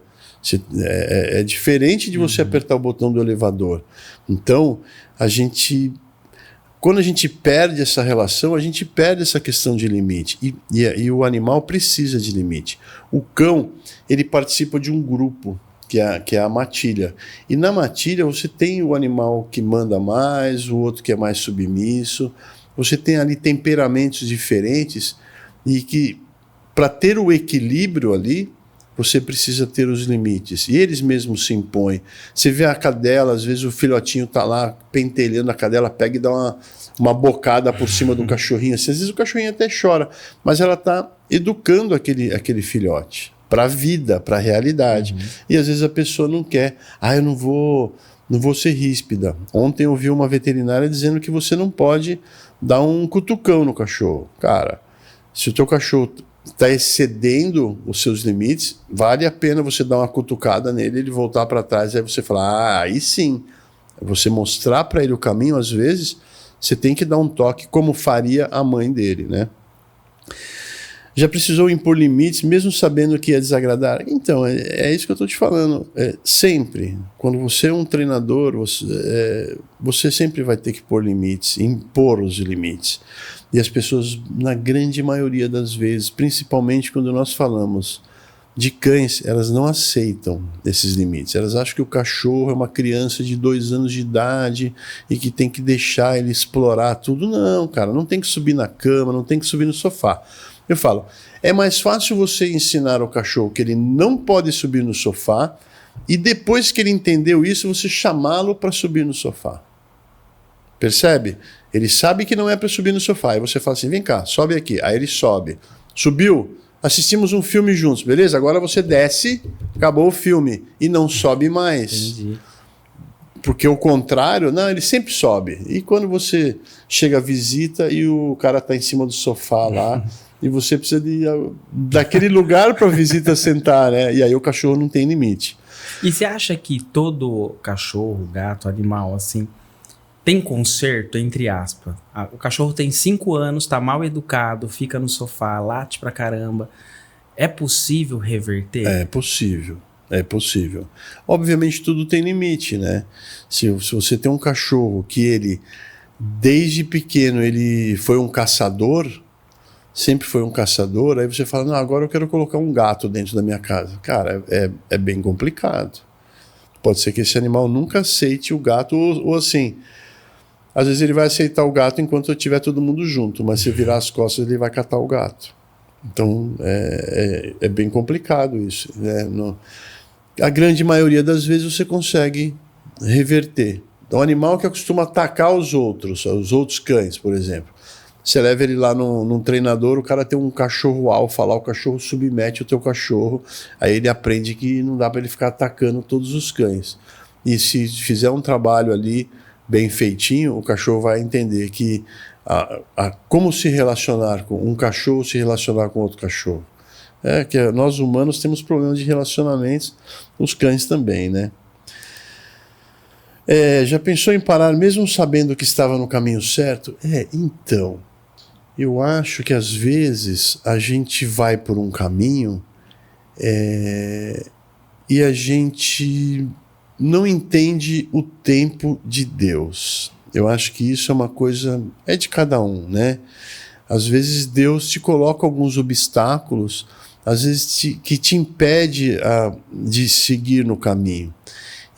É diferente de você apertar o botão do elevador. Então, quando a gente perde essa relação, a gente perde essa questão de limite. E o animal precisa de limite. O cão, ele participa de um grupo, que é a matilha. E na matilha você tem o animal que manda mais, o outro que é mais submisso. Você tem ali temperamentos diferentes e que, para ter o equilíbrio ali, você precisa ter os limites. E eles mesmos se impõem. Você vê a cadela, às vezes o filhotinho está lá pentelhando a cadela, pega e dá uma bocada por cima do cachorrinho. Assim, às vezes o cachorrinho até chora, mas ela está educando aquele filhote para a vida, para a realidade. E às vezes a pessoa não quer. Eu não vou ser ríspida. Ontem eu vi uma veterinária dizendo que você não pode dar um cutucão no cachorro. Cara, se o teu cachorro está excedendo os seus limites, vale a pena você dar uma cutucada nele, ele voltar para trás, aí você falar, aí sim. Você mostrar para ele o caminho, às vezes, você tem que dar um toque, como faria a mãe dele, né? Já precisou impor limites, mesmo sabendo que ia desagradar? Então, é isso que eu estou te falando. Sempre, quando você é um treinador, você sempre vai ter que pôr limites, impor os limites. E as pessoas, na grande maioria das vezes, principalmente quando nós falamos de cães, elas não aceitam esses limites. Elas acham que o cachorro é uma criança de 2 anos de idade e que tem que deixar ele explorar tudo. Não, cara, não tem que subir na cama, não tem que subir no sofá. Eu falo, é mais fácil você ensinar ao cachorro que ele não pode subir no sofá e depois que ele entendeu isso, você chamá-lo para subir no sofá. Percebe? Ele sabe que não é para subir no sofá. Aí você fala assim, vem cá, sobe aqui. Aí ele sobe. Subiu, assistimos um filme juntos, beleza? Agora você desce, acabou o filme e não sobe mais. Entendi. Porque o contrário, não, ele sempre sobe. E quando você chega à visita e o cara está em cima do sofá lá... E você precisa daquele lugar para a visita sentar, né? E aí o cachorro não tem limite. E você acha que todo cachorro, gato, animal, assim, tem conserto, entre aspas? O cachorro tem 5 anos, tá mal educado, fica no sofá, late pra caramba. É possível reverter? É possível. É possível. Obviamente tudo tem limite, né? Se você tem um cachorro que ele, desde pequeno, ele foi um caçador... sempre foi um caçador, aí você fala, não, agora eu quero colocar um gato dentro da minha casa. Cara, é bem complicado. Pode ser que esse animal nunca aceite o gato, ou assim, às vezes ele vai aceitar o gato enquanto tiver todo mundo junto, mas se virar as costas ele vai catar o gato. Então é bem complicado isso, né? A grande maioria das vezes você consegue reverter. Então, um animal que acostuma atacar os outros cães, por exemplo. Você leva ele lá num treinador, o cara tem um cachorro alfa lá, o cachorro submete o teu cachorro, aí ele aprende que não dá para ele ficar atacando todos os cães. E se fizer um trabalho ali bem feitinho, o cachorro vai entender que como se relacionar com um cachorro, se relacionar com outro cachorro. Que nós humanos temos problemas de relacionamentos, os cães também, né? Já pensou em parar mesmo sabendo que estava no caminho certo? Então, eu acho que às vezes a gente vai por um caminho e a gente não entende o tempo de Deus. Eu acho que isso é uma coisa, de cada um, né? Às vezes Deus te coloca alguns obstáculos, às vezes que te impede de seguir no caminho.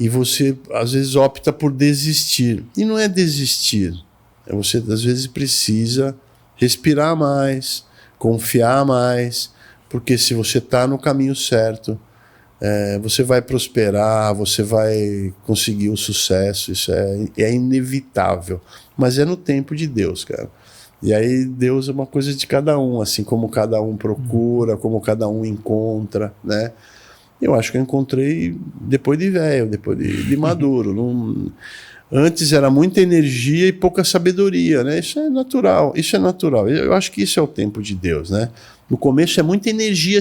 E você, às vezes, opta por desistir. E não é desistir. Você, às vezes, precisa respirar mais, confiar mais, porque se você está no caminho certo, você vai prosperar, você vai conseguir o sucesso, isso é inevitável. Mas é no tempo de Deus, cara. E aí Deus é uma coisa de cada um, assim como cada um procura, como cada um encontra, né? Eu acho que eu encontrei depois de velho, depois de maduro. Antes era muita energia e pouca sabedoria, né? Isso é natural, Eu acho que isso é o tempo de Deus, né? No começo é muita energia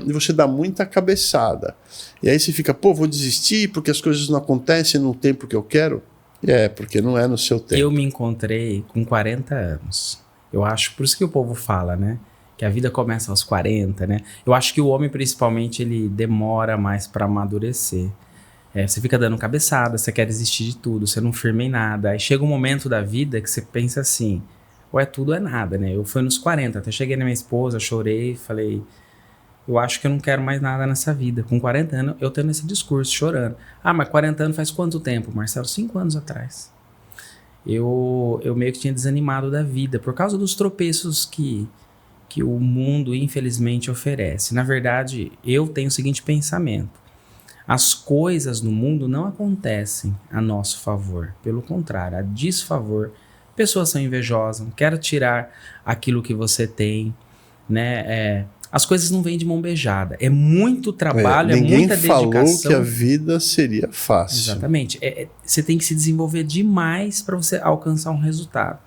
e você dá muita cabeçada. E aí você fica, vou desistir porque as coisas não acontecem no tempo que eu quero. Porque não é no seu tempo. Eu me encontrei com 40 anos. Eu acho, por isso que o povo fala, né? Que a vida começa aos 40, né? Eu acho que o homem, principalmente, ele demora mais para amadurecer. Você fica dando cabeçada, você quer desistir de tudo, você não firma em nada. Aí chega um momento da vida que você pensa assim, ou é tudo ou é nada, né? Eu fui nos 40, até cheguei na minha esposa, chorei, falei, eu acho que eu não quero mais nada nessa vida. Com 40 anos, eu tendo esse discurso, chorando. Mas 40 anos faz quanto tempo, Marcelo? 5 anos atrás. Eu meio que tinha desanimado da vida, por causa dos tropeços que o mundo, infelizmente, oferece. Na verdade, eu tenho o seguinte pensamento. As coisas no mundo não acontecem a nosso favor. Pelo contrário, a desfavor. Pessoas são invejosas, querem tirar aquilo que você tem, né? As coisas não vêm de mão beijada. É muito trabalho, é muita dedicação. Ninguém falou que a vida seria fácil. Exatamente. Você tem que se desenvolver demais para você alcançar um resultado.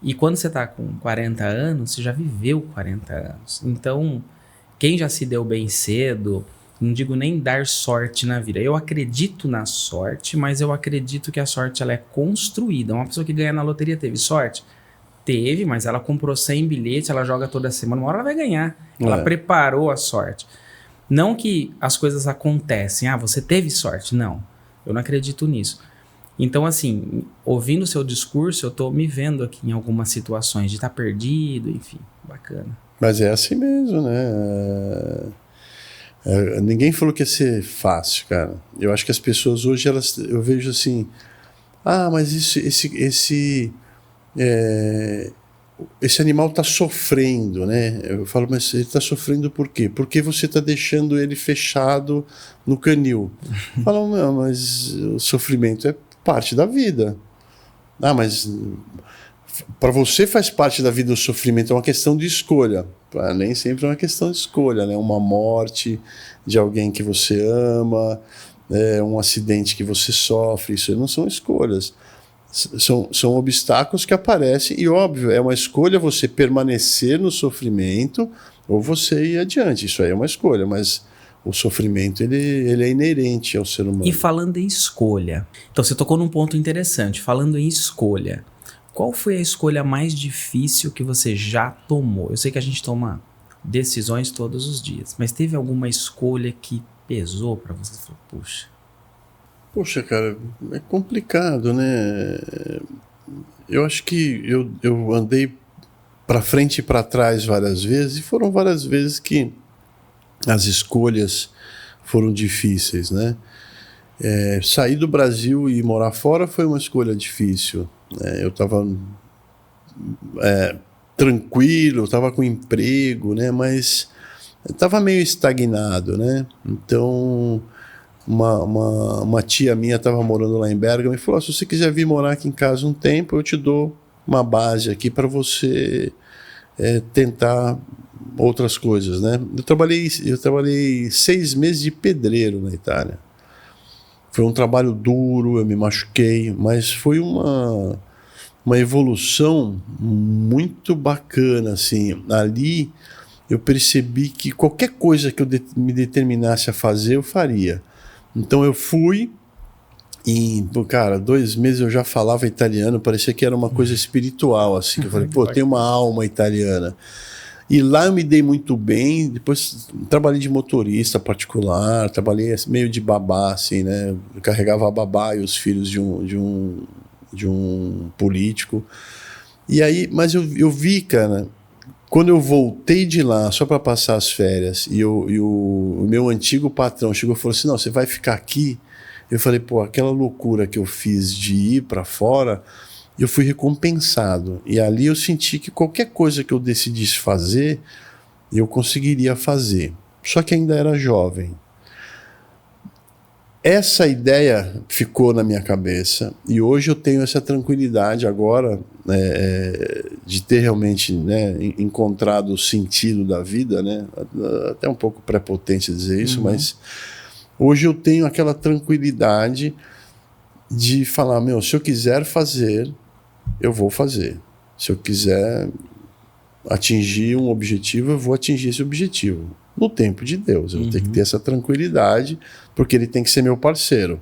E quando você está com 40 anos, você já viveu 40 anos. Então, quem já se deu bem cedo, não digo nem dar sorte na vida. Eu acredito na sorte, mas eu acredito que a sorte ela é construída. Uma pessoa que ganha na loteria teve sorte? Teve, mas ela comprou 100 bilhetes, ela joga toda semana, uma hora ela vai ganhar. Ela preparou a sorte. Não que as coisas acontecem, você teve sorte. Não, eu não acredito nisso. Então, assim, ouvindo o seu discurso, eu tô me vendo aqui em algumas situações de estar perdido, enfim, bacana. Mas é assim mesmo, né? Ninguém falou que ia ser fácil, cara. Eu acho que as pessoas hoje, eu vejo assim, mas esse animal está sofrendo, né? Eu falo, mas ele está sofrendo por quê? Porque você está deixando ele fechado no canil. Falam, não, mas o sofrimento é parte da vida. Mas para você faz parte da vida o sofrimento, é uma questão de escolha. Nem sempre é uma questão de escolha, né? Uma morte de alguém que você ama, um acidente que você sofre, isso não são escolhas. São obstáculos que aparecem e, óbvio, é uma escolha você permanecer no sofrimento ou você ir adiante. Isso aí é uma escolha, mas o sofrimento ele é inerente ao ser humano. E falando em escolha, então você tocou num ponto interessante. Falando em escolha, qual foi a escolha mais difícil que você já tomou? Eu sei que a gente toma decisões todos os dias, mas teve alguma escolha que pesou para você? Você falou, Poxa, cara, é complicado, né? Eu acho que eu andei para frente e para trás várias vezes, e foram várias vezes que as escolhas foram difíceis, né? Sair do Brasil e morar fora foi uma escolha difícil. Eu estava tranquilo, estava com emprego, né? Mas estava meio estagnado, né? Então, uma tia minha estava morando lá em Bergamo e falou: se você quiser vir morar aqui em casa um tempo, eu te dou uma base aqui para você tentar outras coisas, né? Eu trabalhei 6 meses de pedreiro na Itália. Foi um trabalho duro, eu me machuquei, mas foi uma evolução muito bacana, assim. Ali eu percebi que qualquer coisa que eu me determinasse a fazer, eu faria. Então eu fui e, cara, 2 meses eu já falava italiano, parecia que era uma coisa espiritual, assim. Eu falei, pô, tem uma alma italiana. E lá eu me dei muito bem. Depois trabalhei de motorista particular, trabalhei meio de babá, assim, né? Eu carregava a babá e os filhos de um político. E aí, mas eu vi, cara, quando eu voltei de lá só para passar as férias e o meu antigo patrão chegou e falou assim: não, você vai ficar aqui. Eu falei, pô, aquela loucura que eu fiz de ir para fora, eu fui recompensado. E ali eu senti que qualquer coisa que eu decidisse fazer, eu conseguiria fazer. Só que ainda era jovem. Essa ideia ficou na minha cabeça e hoje eu tenho essa tranquilidade agora, de ter realmente, né, encontrado o sentido da vida, né? Até um pouco prepotente dizer isso, mas hoje eu tenho aquela tranquilidade de falar, meu, se eu quiser fazer, eu vou fazer. Se eu quiser atingir um objetivo, eu vou atingir esse objetivo. No tempo de Deus. Eu tenho que ter essa tranquilidade, porque ele tem que ser meu parceiro.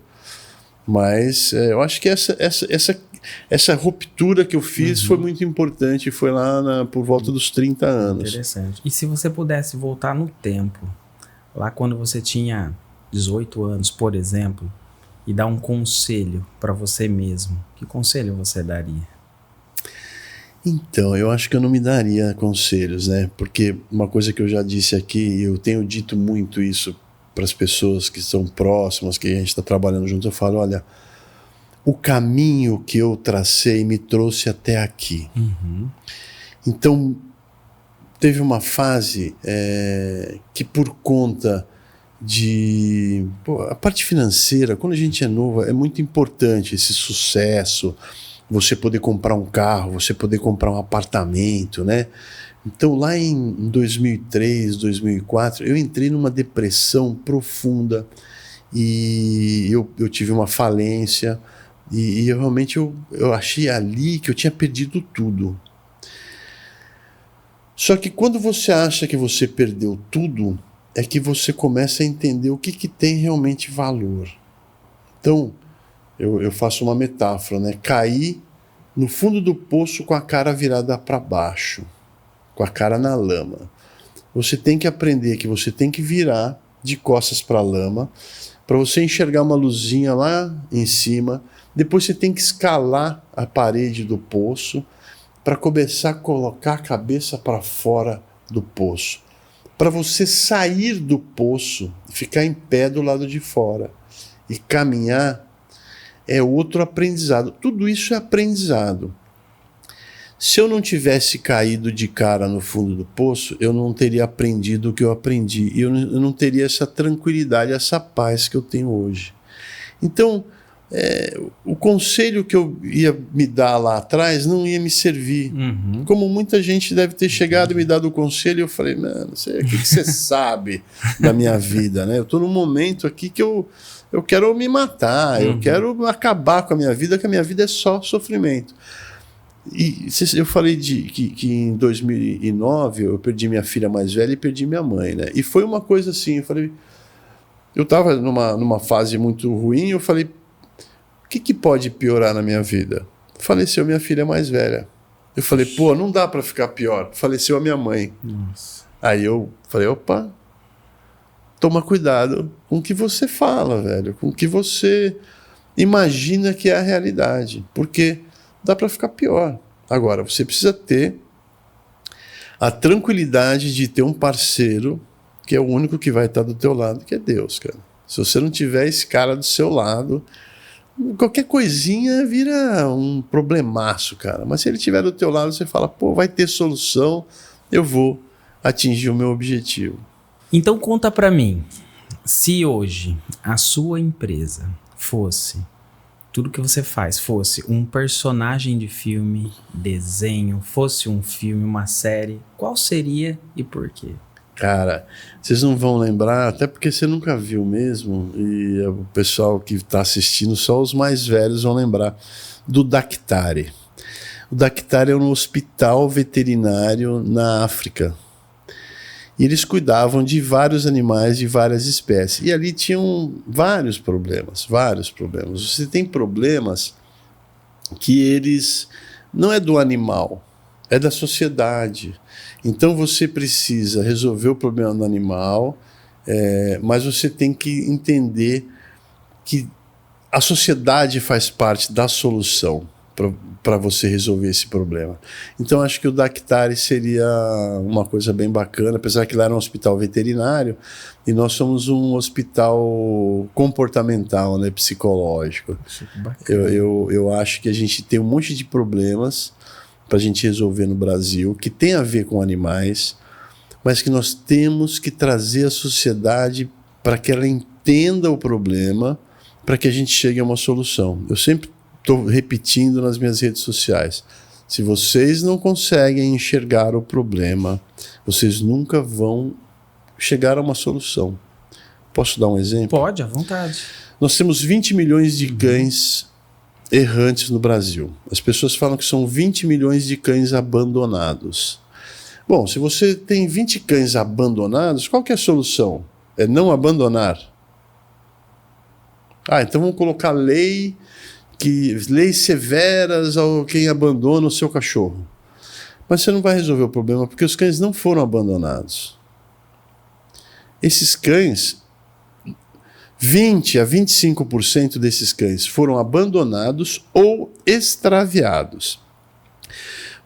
Mas eu acho que essa ruptura que eu fiz foi muito importante. Foi lá por volta dos 30 anos. Interessante. E se você pudesse voltar no tempo, lá quando você tinha 18 anos, por exemplo, e dar um conselho para você mesmo, que conselho você daria? Então, eu acho que eu não me daria conselhos, né? Porque uma coisa que eu já disse aqui, e eu tenho dito muito isso para as pessoas que são próximas, que a gente está trabalhando junto, eu falo, olha, o caminho que eu tracei me trouxe até aqui. Então, teve uma fase que por conta de... a parte financeira, quando a gente é novo, é muito importante esse sucesso, você poder comprar um carro, você poder comprar um apartamento, né? Então lá em 2003, 2004, eu entrei numa depressão profunda e eu tive uma falência e realmente eu achei ali que eu tinha perdido tudo. Só que quando você acha que você perdeu tudo, é que você começa a entender o que tem realmente valor. Então, eu faço uma metáfora, né? Cair no fundo do poço com a cara virada para baixo, com a cara na lama. Você tem que aprender que você tem que virar de costas para a lama para você enxergar uma luzinha lá em cima. Depois você tem que escalar a parede do poço para começar a colocar a cabeça para fora do poço. Para você sair do poço, ficar em pé do lado de fora e caminhar, é outro aprendizado. Tudo isso é aprendizado. Se eu não tivesse caído de cara no fundo do poço, eu não teria aprendido o que eu aprendi. E eu não teria essa tranquilidade, essa paz que eu tenho hoje. Então, o conselho que eu ia me dar lá atrás não ia me servir. Como muita gente deve ter chegado e me dado o conselho, eu falei, mano, o que você sabe da minha vida, né? Eu estou num momento aqui que eu quero me matar, eu quero acabar com a minha vida, que a minha vida é só sofrimento. E eu falei que em 2009 eu perdi minha filha mais velha e perdi minha mãe, né? E foi uma coisa assim, eu estava numa fase muito ruim, eu falei, o que pode piorar na minha vida? Faleceu minha filha mais velha. Eu falei, pô, não dá para ficar pior. Faleceu a minha mãe. Nossa. Aí eu falei, opa, toma cuidado com o que você fala, velho, com o que você imagina que é a realidade, porque dá para ficar pior. Agora, você precisa ter a tranquilidade de ter um parceiro que é o único que vai estar do teu lado, que é Deus, cara. Se você não tiver esse cara do seu lado, qualquer coisinha vira um problemaço, cara. Mas se ele estiver do teu lado, você fala, pô, vai ter solução, eu vou atingir o meu objetivo. Então conta pra mim, se hoje a sua empresa fosse, tudo que você faz fosse um personagem de filme, desenho, fosse um filme, uma série, qual seria e por quê? Cara, vocês não vão lembrar, até porque você nunca viu mesmo, e o pessoal que está assistindo, só os mais velhos vão lembrar, do Daktari. O Daktari é um hospital veterinário na África. E eles cuidavam de vários animais de várias espécies. E ali tinham vários problemas, vários problemas. Você tem problemas que eles não é do animal, é da sociedade. Então você precisa resolver o problema do animal, mas você tem que entender que a sociedade faz parte da solução para você resolver esse problema. Então acho que o Daktari seria uma coisa bem bacana, apesar que lá era um hospital veterinário e nós somos um hospital comportamental, né, psicológico. Eu acho que a gente tem um monte de problemas para a gente resolver no Brasil, que tem a ver com animais, mas que nós temos que trazer a sociedade para que ela entenda o problema, para que a gente chegue a uma solução. Eu sempre estou repetindo nas minhas redes sociais, se vocês não conseguem enxergar o problema, vocês nunca vão chegar a uma solução. Posso dar um exemplo? Pode, à vontade. Nós temos 20 milhões de cães errantes no Brasil. As pessoas falam que são 20 milhões de cães abandonados. Bom, se você tem 20 cães abandonados, qual que é a solução? É não abandonar. Então vamos colocar leis severas ao quem abandona o seu cachorro. Mas você não vai resolver o problema porque os cães não foram abandonados. Esses cães, 20 a 25% desses cães foram abandonados ou extraviados.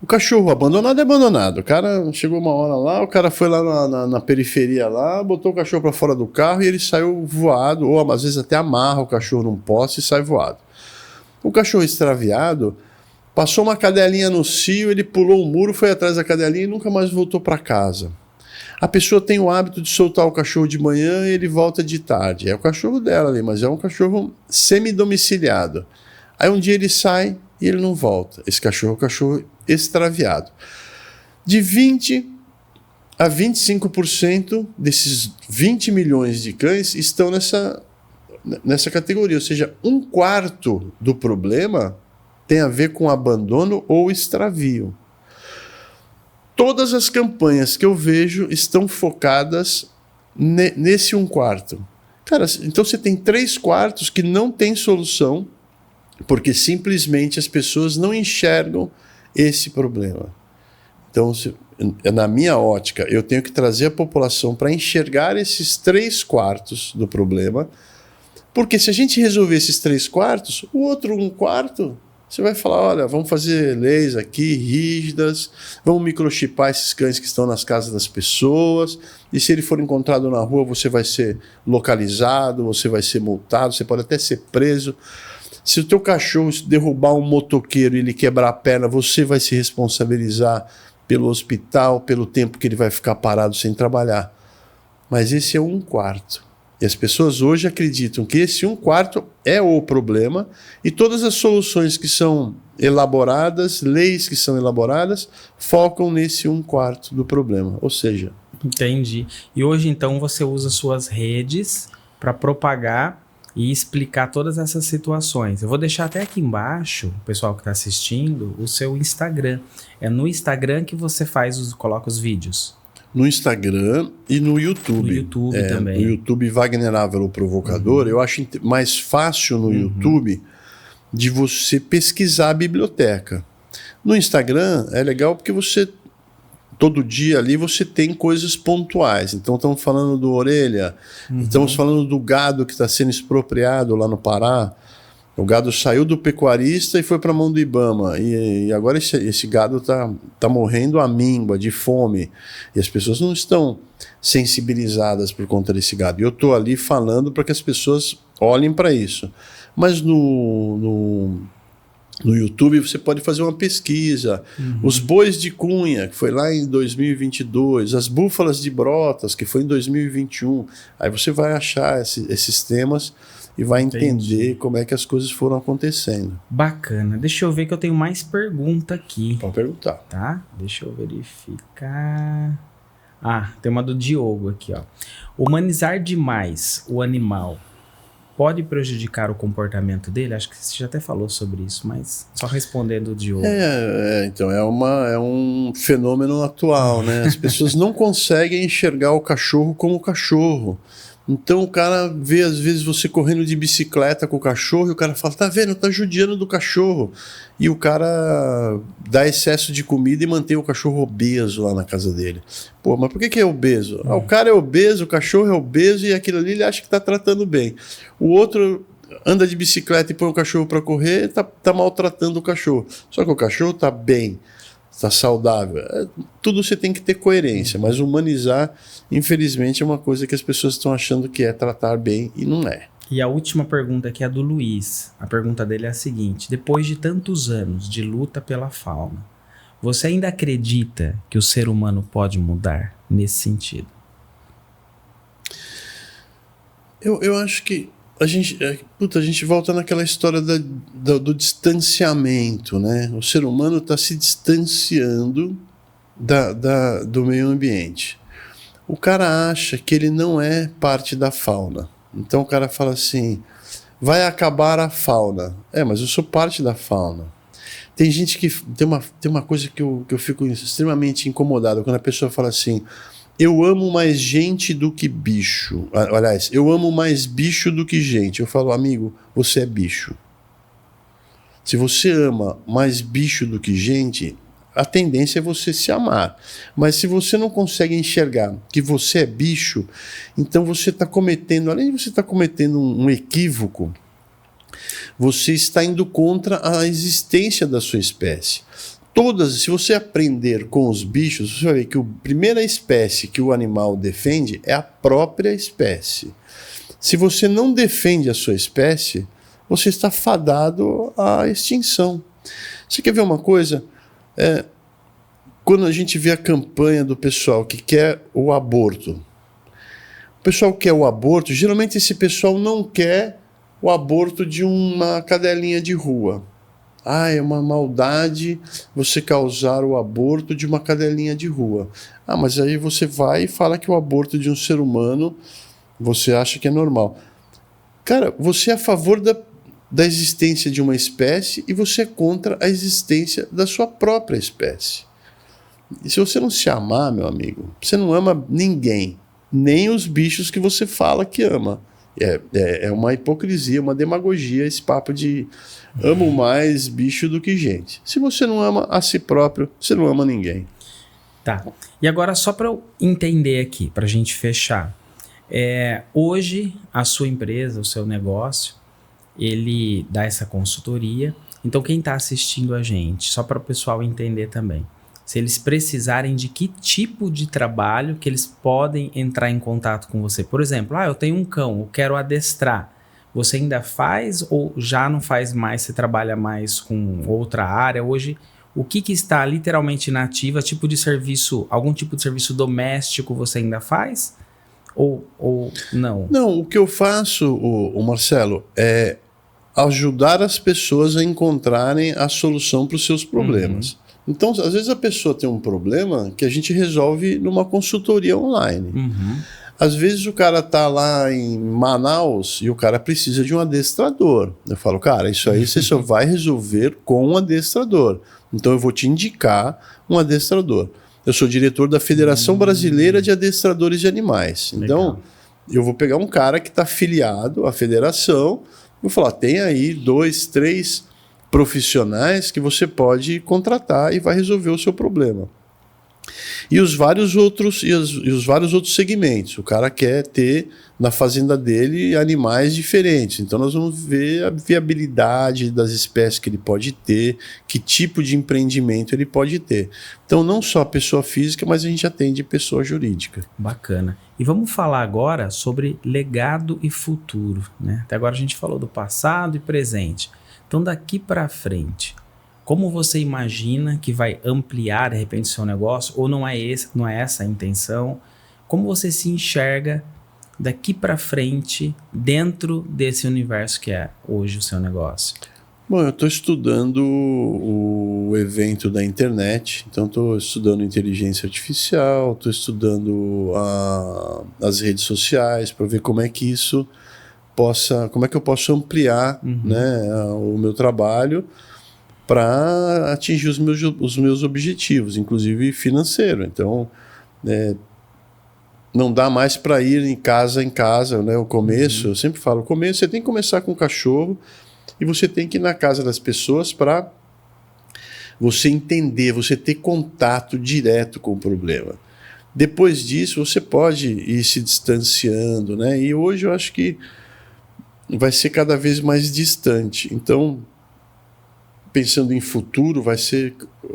O cachorro abandonado é abandonado. O cara chegou uma hora lá, o cara foi lá na periferia lá, botou o cachorro para fora do carro e ele saiu voado, ou às vezes até amarra o cachorro num poste e sai voado. O cachorro extraviado passou uma cadelinha no cio, ele pulou o muro, foi atrás da cadelinha e nunca mais voltou para casa. A pessoa tem o hábito de soltar o cachorro de manhã e ele volta de tarde. É o cachorro dela ali, mas é um cachorro semi-domiciliado. Aí um dia ele sai e ele não volta. Esse cachorro é um cachorro extraviado. De 20 a 25% desses 20 milhões de cães estão nessa categoria, ou seja, 1/4 do problema tem a ver com abandono ou extravio. Todas as campanhas que eu vejo estão focadas nesse 1/4. Cara, então você tem 3/4 que não tem solução, porque simplesmente as pessoas não enxergam esse problema. Então, na minha ótica, eu tenho que trazer a população para enxergar esses 3/4 do problema. Porque se a gente resolver esses 3/4, o outro 1/4, você vai falar, olha, vamos fazer leis aqui rígidas, vamos microchipar esses cães que estão nas casas das pessoas, e se ele for encontrado na rua, você vai ser localizado, você vai ser multado, você pode até ser preso. Se o teu cachorro derrubar um motoqueiro e ele quebrar a perna, você vai se responsabilizar pelo hospital, pelo tempo que ele vai ficar parado sem trabalhar. Mas esse é 1/4. E as pessoas hoje acreditam que esse 1/4 é o problema e todas as soluções que são elaboradas, leis que são elaboradas, focam nesse 1/4 do problema. Ou seja... Entendi. E hoje, então, você usa suas redes para propagar e explicar todas essas situações. Eu vou deixar até aqui embaixo, o pessoal que está assistindo, o seu Instagram. É no Instagram que você coloca os vídeos. No Instagram e no YouTube. No YouTube também. No YouTube, Wagner Ávila, o Provocador. Eu acho mais fácil no YouTube de você pesquisar a biblioteca. No Instagram é legal porque você, todo dia ali, você tem coisas pontuais. Então estamos falando do orelha, estamos falando do gado que está sendo expropriado lá no Pará. O gado saiu do pecuarista e foi para a mão do IBAMA. E agora esse gado tá morrendo à míngua, de fome. E as pessoas não estão sensibilizadas por conta desse gado. E eu estou ali falando para que as pessoas olhem para isso. Mas no YouTube você pode fazer uma pesquisa. Os bois de Cunha, que foi lá em 2022. As búfalas de Brotas, que foi em 2021. Aí você vai achar esses temas e vai entender como é que as coisas foram acontecendo. Bacana. Deixa eu ver que eu tenho mais pergunta aqui. Pode perguntar. Tá? Deixa eu verificar. Tem uma do Diogo aqui, ó. Humanizar demais o animal pode prejudicar o comportamento dele? Acho que você já até falou sobre isso, mas só respondendo o Diogo. Então é um fenômeno atual, né? As pessoas não conseguem enxergar o cachorro como cachorro. Então o cara vê às vezes você correndo de bicicleta com o cachorro e o cara fala, tá vendo, tá judiando do cachorro. E o cara dá excesso de comida e mantém o cachorro obeso lá na casa dele. Pô, mas por que é obeso? O cara é obeso, o cachorro é obeso e aquilo ali ele acha que tá tratando bem. O outro anda de bicicleta e põe o cachorro para correr, tá maltratando o cachorro. Só que o cachorro tá bem, tá saudável. Tudo você tem que ter coerência, mas humanizar, infelizmente, é uma coisa que as pessoas estão achando que é tratar bem e não é. E a última pergunta aqui é a do Luiz. A pergunta dele é a seguinte: depois de tantos anos de luta pela fauna, você ainda acredita que o ser humano pode mudar nesse sentido? Eu acho que a gente volta naquela história do distanciamento, né? O ser humano está se distanciando do meio ambiente. O cara acha que ele não é parte da fauna. Então o cara fala assim, vai acabar a fauna. Mas eu sou parte da fauna. Tem gente que... Tem uma coisa que eu fico extremamente incomodado, quando a pessoa fala assim, eu amo mais gente do que bicho. Aliás, eu amo mais bicho do que gente. Eu falo, amigo, você é bicho. Se você ama mais bicho do que gente, a tendência é você se amar. Mas se você não consegue enxergar que você é bicho, então você está cometendo, além de você estar cometendo um equívoco, você está indo contra a existência da sua espécie. Se você aprender com os bichos, você vai ver que a primeira espécie que o animal defende é a própria espécie. Se você não defende a sua espécie, você está fadado à extinção. Você quer ver uma coisa? Quando a gente vê a campanha do pessoal que quer o aborto, o pessoal que quer o aborto, geralmente esse pessoal não quer o aborto de uma cadelinha de rua. É uma maldade você causar o aborto de uma cadelinha de rua. Mas aí você vai e fala que o aborto de um ser humano você acha que é normal. Cara, você é a favor da existência de uma espécie e você é contra a existência da sua própria espécie. E se você não se amar, meu amigo, você não ama ninguém, nem os bichos que você fala que ama. É uma hipocrisia, uma demagogia esse papo de amo mais bicho do que gente. Se você não ama a si próprio, você não ama ninguém. Tá. E agora só para eu entender aqui, para a gente fechar. Hoje a sua empresa, o seu negócio, ele dá essa consultoria. Então quem está assistindo a gente, só para o pessoal entender também, se eles precisarem de que tipo de trabalho que eles podem entrar em contato com você. Por exemplo, eu tenho um cão, eu quero adestrar. Você ainda faz ou já não faz mais, você trabalha mais com outra área? Hoje, o que está literalmente na ativa, tipo de serviço, algum tipo de serviço doméstico você ainda faz? Ou não? Não, o que eu faço, o Marcelo, é ajudar as pessoas a encontrarem a solução para os seus problemas. Então, às vezes a pessoa tem um problema que a gente resolve numa consultoria online. Às vezes o cara tá lá em Manaus e o cara precisa de um adestrador. Eu falo, cara, isso aí você só vai resolver com um adestrador. Então eu vou te indicar um adestrador. Eu sou diretor da Federação Brasileira de Adestradores de Animais. Então, eu vou pegar um cara que está afiliado à federação, vou falar, tem aí 2, 3 profissionais que você pode contratar e vai resolver o seu problema. E os vários outros segmentos. O cara quer ter na fazenda dele animais diferentes. Então nós vamos ver a viabilidade das espécies que ele pode ter, que tipo de empreendimento ele pode ter. Então não só pessoa física, mas a gente atende pessoa jurídica. Bacana. E vamos falar agora sobre legado e futuro, né? Até agora a gente falou do passado e presente. Então daqui para frente, como você imagina que vai ampliar, de repente, o seu negócio? Ou não é essa a intenção? Como você se enxerga daqui para frente dentro desse universo que é hoje o seu negócio? Bom, eu estou estudando o evento da internet, então estou estudando inteligência artificial, estou estudando as redes sociais para ver como é que eu posso ampliar, né, o meu trabalho para atingir os meus objetivos, inclusive financeiro. Então, não dá mais para ir em casa, né? O começo, eu sempre falo, você tem que começar com o cachorro e você tem que ir na casa das pessoas para você entender, você ter contato direto com o problema. Depois disso, você pode ir se distanciando, né? E hoje eu acho que vai ser cada vez mais distante. Então, pensando em futuro,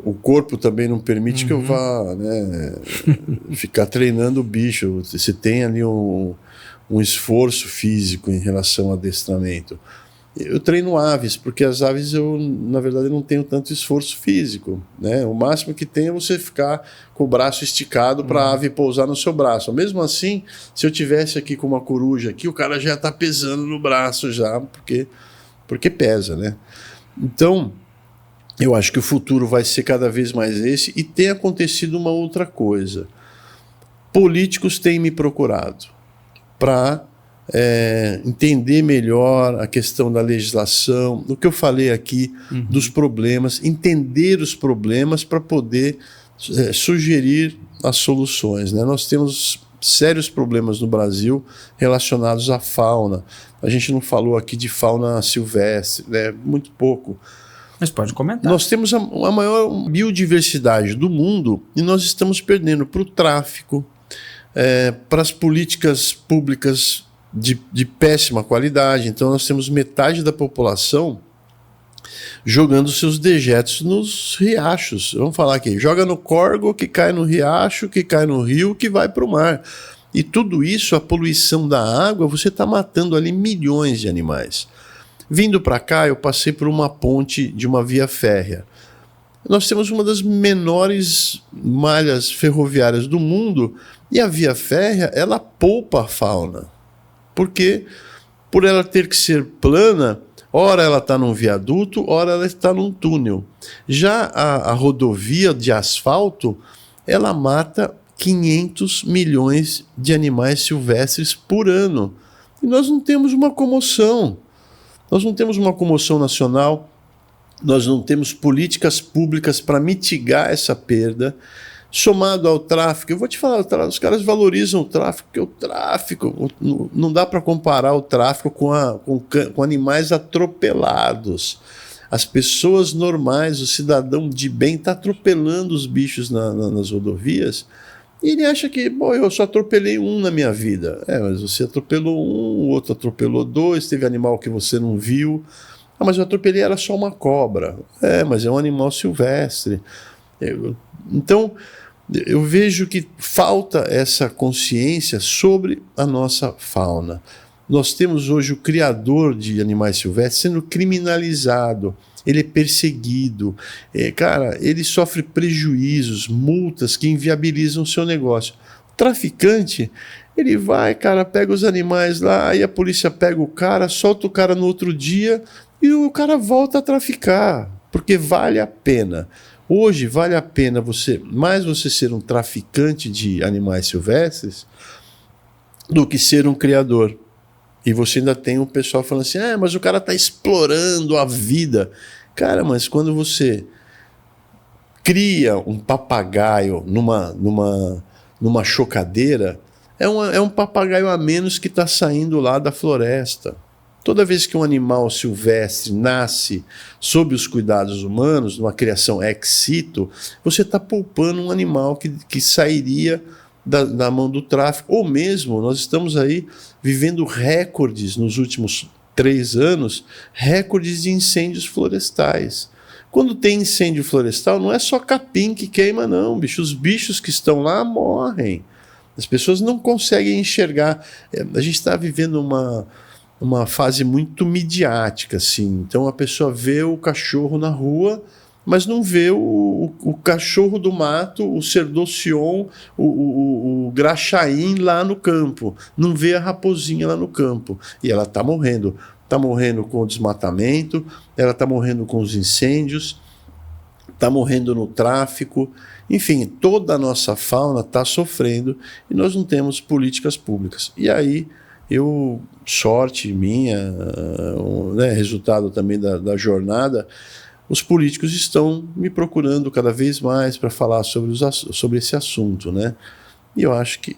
o corpo também não permite que eu vá, né, ficar treinando o bicho. Você tem ali um esforço físico em relação ao adestramento. Eu treino aves, porque as aves na verdade, não tenho tanto esforço físico, né? O máximo que tem é você ficar com o braço esticado para a ave pousar no seu braço. Mesmo assim, se eu tivesse aqui com uma coruja aqui, o cara já está pesando no braço já, porque pesa, né? Então, eu acho que o futuro vai ser cada vez mais esse, e tem acontecido uma outra coisa. Políticos têm me procurado para entender melhor a questão da legislação, o que eu falei aqui dos problemas, entender os problemas para poder sugerir as soluções, né? Nós temos sérios problemas no Brasil relacionados à fauna. A gente não falou aqui de fauna silvestre, né? Muito pouco. Mas pode comentar. Nós temos a maior biodiversidade do mundo e nós estamos perdendo para o tráfico, para as políticas públicas de péssima qualidade. Então nós temos metade da população jogando seus dejetos nos riachos. Vamos falar aqui, joga no córrego, que cai no riacho, que cai no rio, que vai para o mar. E tudo isso, a poluição da água, você está matando ali milhões de animais. Vindo para cá, eu passei por uma ponte de uma via férrea. Nós temos uma das menores malhas ferroviárias do mundo e a via férrea, ela poupa a fauna. Porque, por ela ter que ser plana, ora ela está num viaduto, ora ela está num túnel. Já a rodovia de asfalto, ela mata 500 milhões de animais silvestres por ano. E nós não temos uma comoção. Nós não temos uma comoção nacional, nós não temos políticas públicas para mitigar essa perda, somado ao tráfico. Eu vou te falar, os caras valorizam o tráfico, porque o tráfico, não dá para comparar o tráfico com animais atropelados. As pessoas normais, o cidadão de bem está atropelando os bichos nas rodovias, e ele acha que, bom, eu só atropelei um na minha vida. Mas você atropelou um, o outro atropelou dois, teve animal que você não viu. Mas eu atropelei, era só uma cobra. Mas é um animal silvestre. Então, eu vejo que falta essa consciência sobre a nossa fauna. Nós temos hoje o criador de animais silvestres sendo criminalizado. Ele é perseguido, cara, ele sofre prejuízos, multas que inviabilizam o seu negócio. O traficante, ele vai, cara, pega os animais lá, aí a polícia pega o cara, solta o cara no outro dia e o cara volta a traficar, porque vale a pena. Hoje vale a pena você ser um traficante de animais silvestres do que ser um criador. E você ainda tem um pessoal falando assim, mas o cara está explorando a vida. Cara, mas quando você cria um papagaio numa chocadeira, é um papagaio a menos que está saindo lá da floresta. Toda vez que um animal silvestre nasce sob os cuidados humanos, numa criação ex situ, você está poupando um animal que sairia da mão do tráfico. Ou mesmo, nós estamos aí vivendo recordes nos últimos 3 anos, recordes de incêndios florestais. Quando tem incêndio florestal, não é só capim que queima, não, bicho. Os bichos que estão lá morrem. As pessoas não conseguem enxergar. A gente está vivendo uma fase muito midiática, assim. Então a pessoa vê o cachorro na rua, mas não vê o cachorro do mato, o cerdocion, o graxaim lá no campo. Não vê a raposinha lá no campo. E ela está morrendo. Está morrendo com o desmatamento, ela está morrendo com os incêndios, está morrendo no tráfico. Enfim, toda a nossa fauna está sofrendo e nós não temos políticas públicas. E aí, sorte minha, né, resultado também da jornada, os políticos estão me procurando cada vez mais para falar sobre esse assunto, né? E eu acho que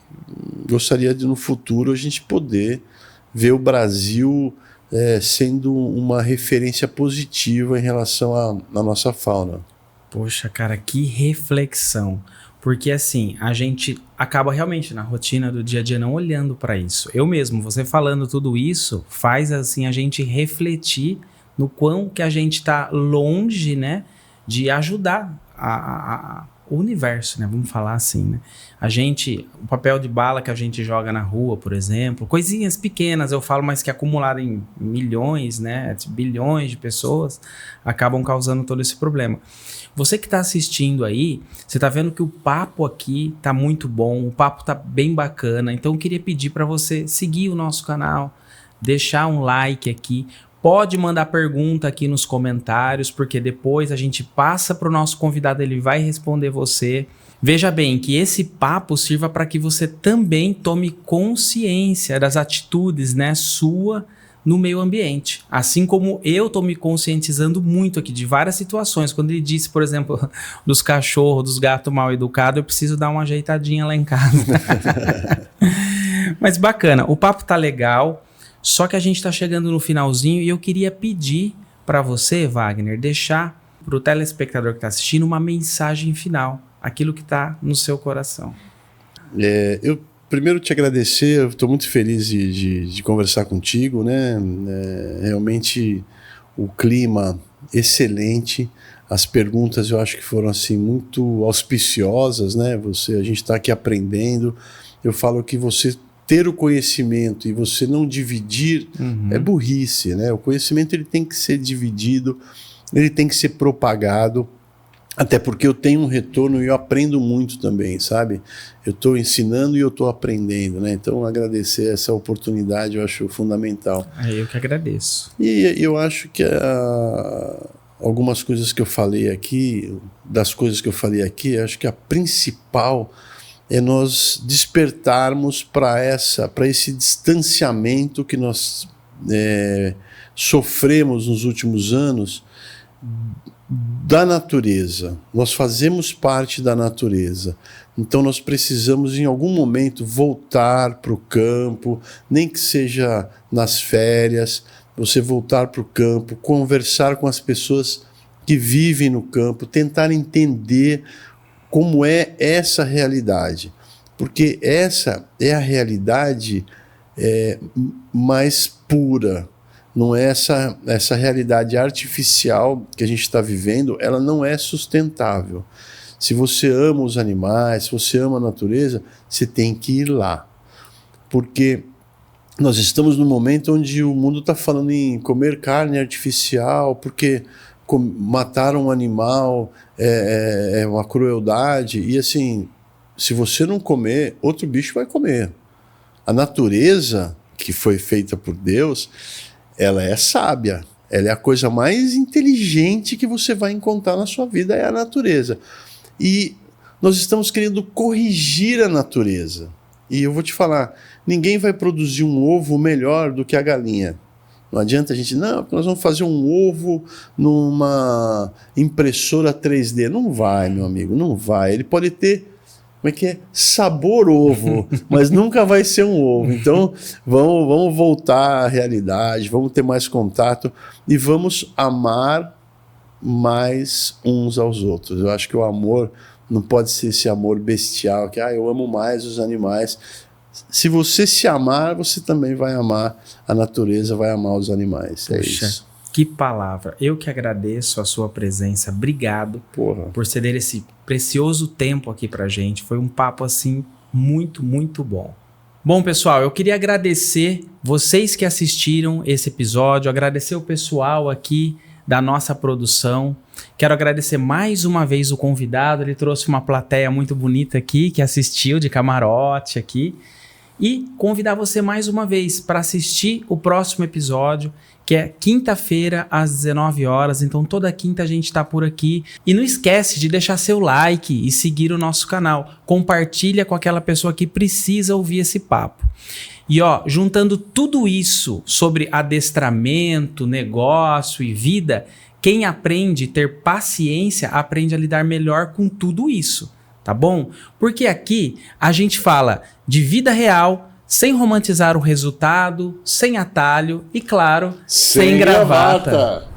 gostaria de, no futuro, a gente poder ver o Brasil sendo uma referência positiva em relação à nossa fauna. Poxa, cara, que reflexão. Porque assim, a gente acaba realmente na rotina do dia a dia não olhando para isso. Eu mesmo, você falando tudo isso, faz assim a gente refletir no quão que a gente está longe, né, de ajudar o universo, né? Vamos falar assim, né? O papel de bala que a gente joga na rua, por exemplo, coisinhas pequenas, eu falo, mas que acumularam em milhões, né? Bilhões de pessoas, acabam causando todo esse problema. Você que está assistindo aí, você está vendo que o papo aqui tá muito bom, o papo tá bem bacana, então eu queria pedir para você seguir o nosso canal, deixar um like aqui, pode mandar pergunta aqui nos comentários, porque depois a gente passa para o nosso convidado, ele vai responder você. Veja bem, que esse papo sirva para que você também tome consciência das atitudes, né, sua no meio ambiente. Assim como eu estou me conscientizando muito aqui de várias situações. Quando ele disse, por exemplo, dos cachorros, dos gatos mal educados, eu preciso dar uma ajeitadinha lá em casa. Mas bacana, o papo tá legal. Só que a gente está chegando no finalzinho e eu queria pedir para você, Wagner, deixar para o telespectador que está assistindo uma mensagem final, aquilo que está no seu coração. Eu primeiro te agradecer, eu estou muito feliz de conversar contigo, né? Realmente o clima excelente, as perguntas eu acho que foram assim muito auspiciosas, né? A gente está aqui aprendendo. Eu falo que você ter o conhecimento e você não dividir é burrice, né? O conhecimento ele tem que ser dividido, ele tem que ser propagado, até porque eu tenho um retorno e eu aprendo muito também, sabe? Eu estou ensinando e eu estou aprendendo, né? Então agradecer essa oportunidade eu acho fundamental. Eu que agradeço. E eu acho que algumas coisas que eu falei aqui, acho que a principal é nós despertarmos para esse distanciamento que nós sofremos nos últimos anos da natureza. Nós fazemos parte da natureza. Então nós precisamos em algum momento voltar para o campo, nem que seja nas férias, você voltar para o campo, conversar com as pessoas que vivem no campo, tentar entender como é essa realidade, porque essa é a realidade mais pura, não é essa realidade artificial que a gente está vivendo, ela não é sustentável. Se você ama os animais, se você ama a natureza, você tem que ir lá, porque nós estamos num momento onde o mundo está falando em comer carne artificial, porque matar um animal é uma crueldade, e assim, se você não comer, outro bicho vai comer. A natureza, que foi feita por Deus, ela é sábia, ela é a coisa mais inteligente que você vai encontrar na sua vida, é a natureza. E nós estamos querendo corrigir a natureza. E eu vou te falar, ninguém vai produzir um ovo melhor do que a galinha. Não adianta a gente, não, nós vamos fazer um ovo numa impressora 3D. Não vai, meu amigo, não vai. Ele pode ter como é que é? Sabor ovo, mas nunca vai ser um ovo. Então, vamos voltar à realidade, vamos ter mais contato e vamos amar mais uns aos outros. Eu acho que o amor não pode ser esse amor bestial, que eu amo mais os animais. Se você se amar, você também vai amar a natureza, vai amar os animais. É isso. Que palavra. Eu que agradeço a sua presença. Obrigado por ceder esse precioso tempo aqui pra gente. Foi um papo, assim, muito, muito bom. Bom, pessoal, eu queria agradecer vocês que assistiram esse episódio, agradecer o pessoal aqui da nossa produção. Quero agradecer mais uma vez o convidado. Ele trouxe uma plateia muito bonita aqui, que assistiu de camarote aqui. E convidar você mais uma vez para assistir o próximo episódio, que é quinta-feira às 19 horas. Então toda quinta a gente está por aqui. E não esquece de deixar seu like e seguir o nosso canal. Compartilha com aquela pessoa que precisa ouvir esse papo. E juntando tudo isso sobre adestramento, negócio e vida, quem aprende a ter paciência aprende a lidar melhor com tudo isso. Tá bom? Porque aqui a gente fala de vida real, sem romantizar o resultado, sem atalho e, claro, sem gravata.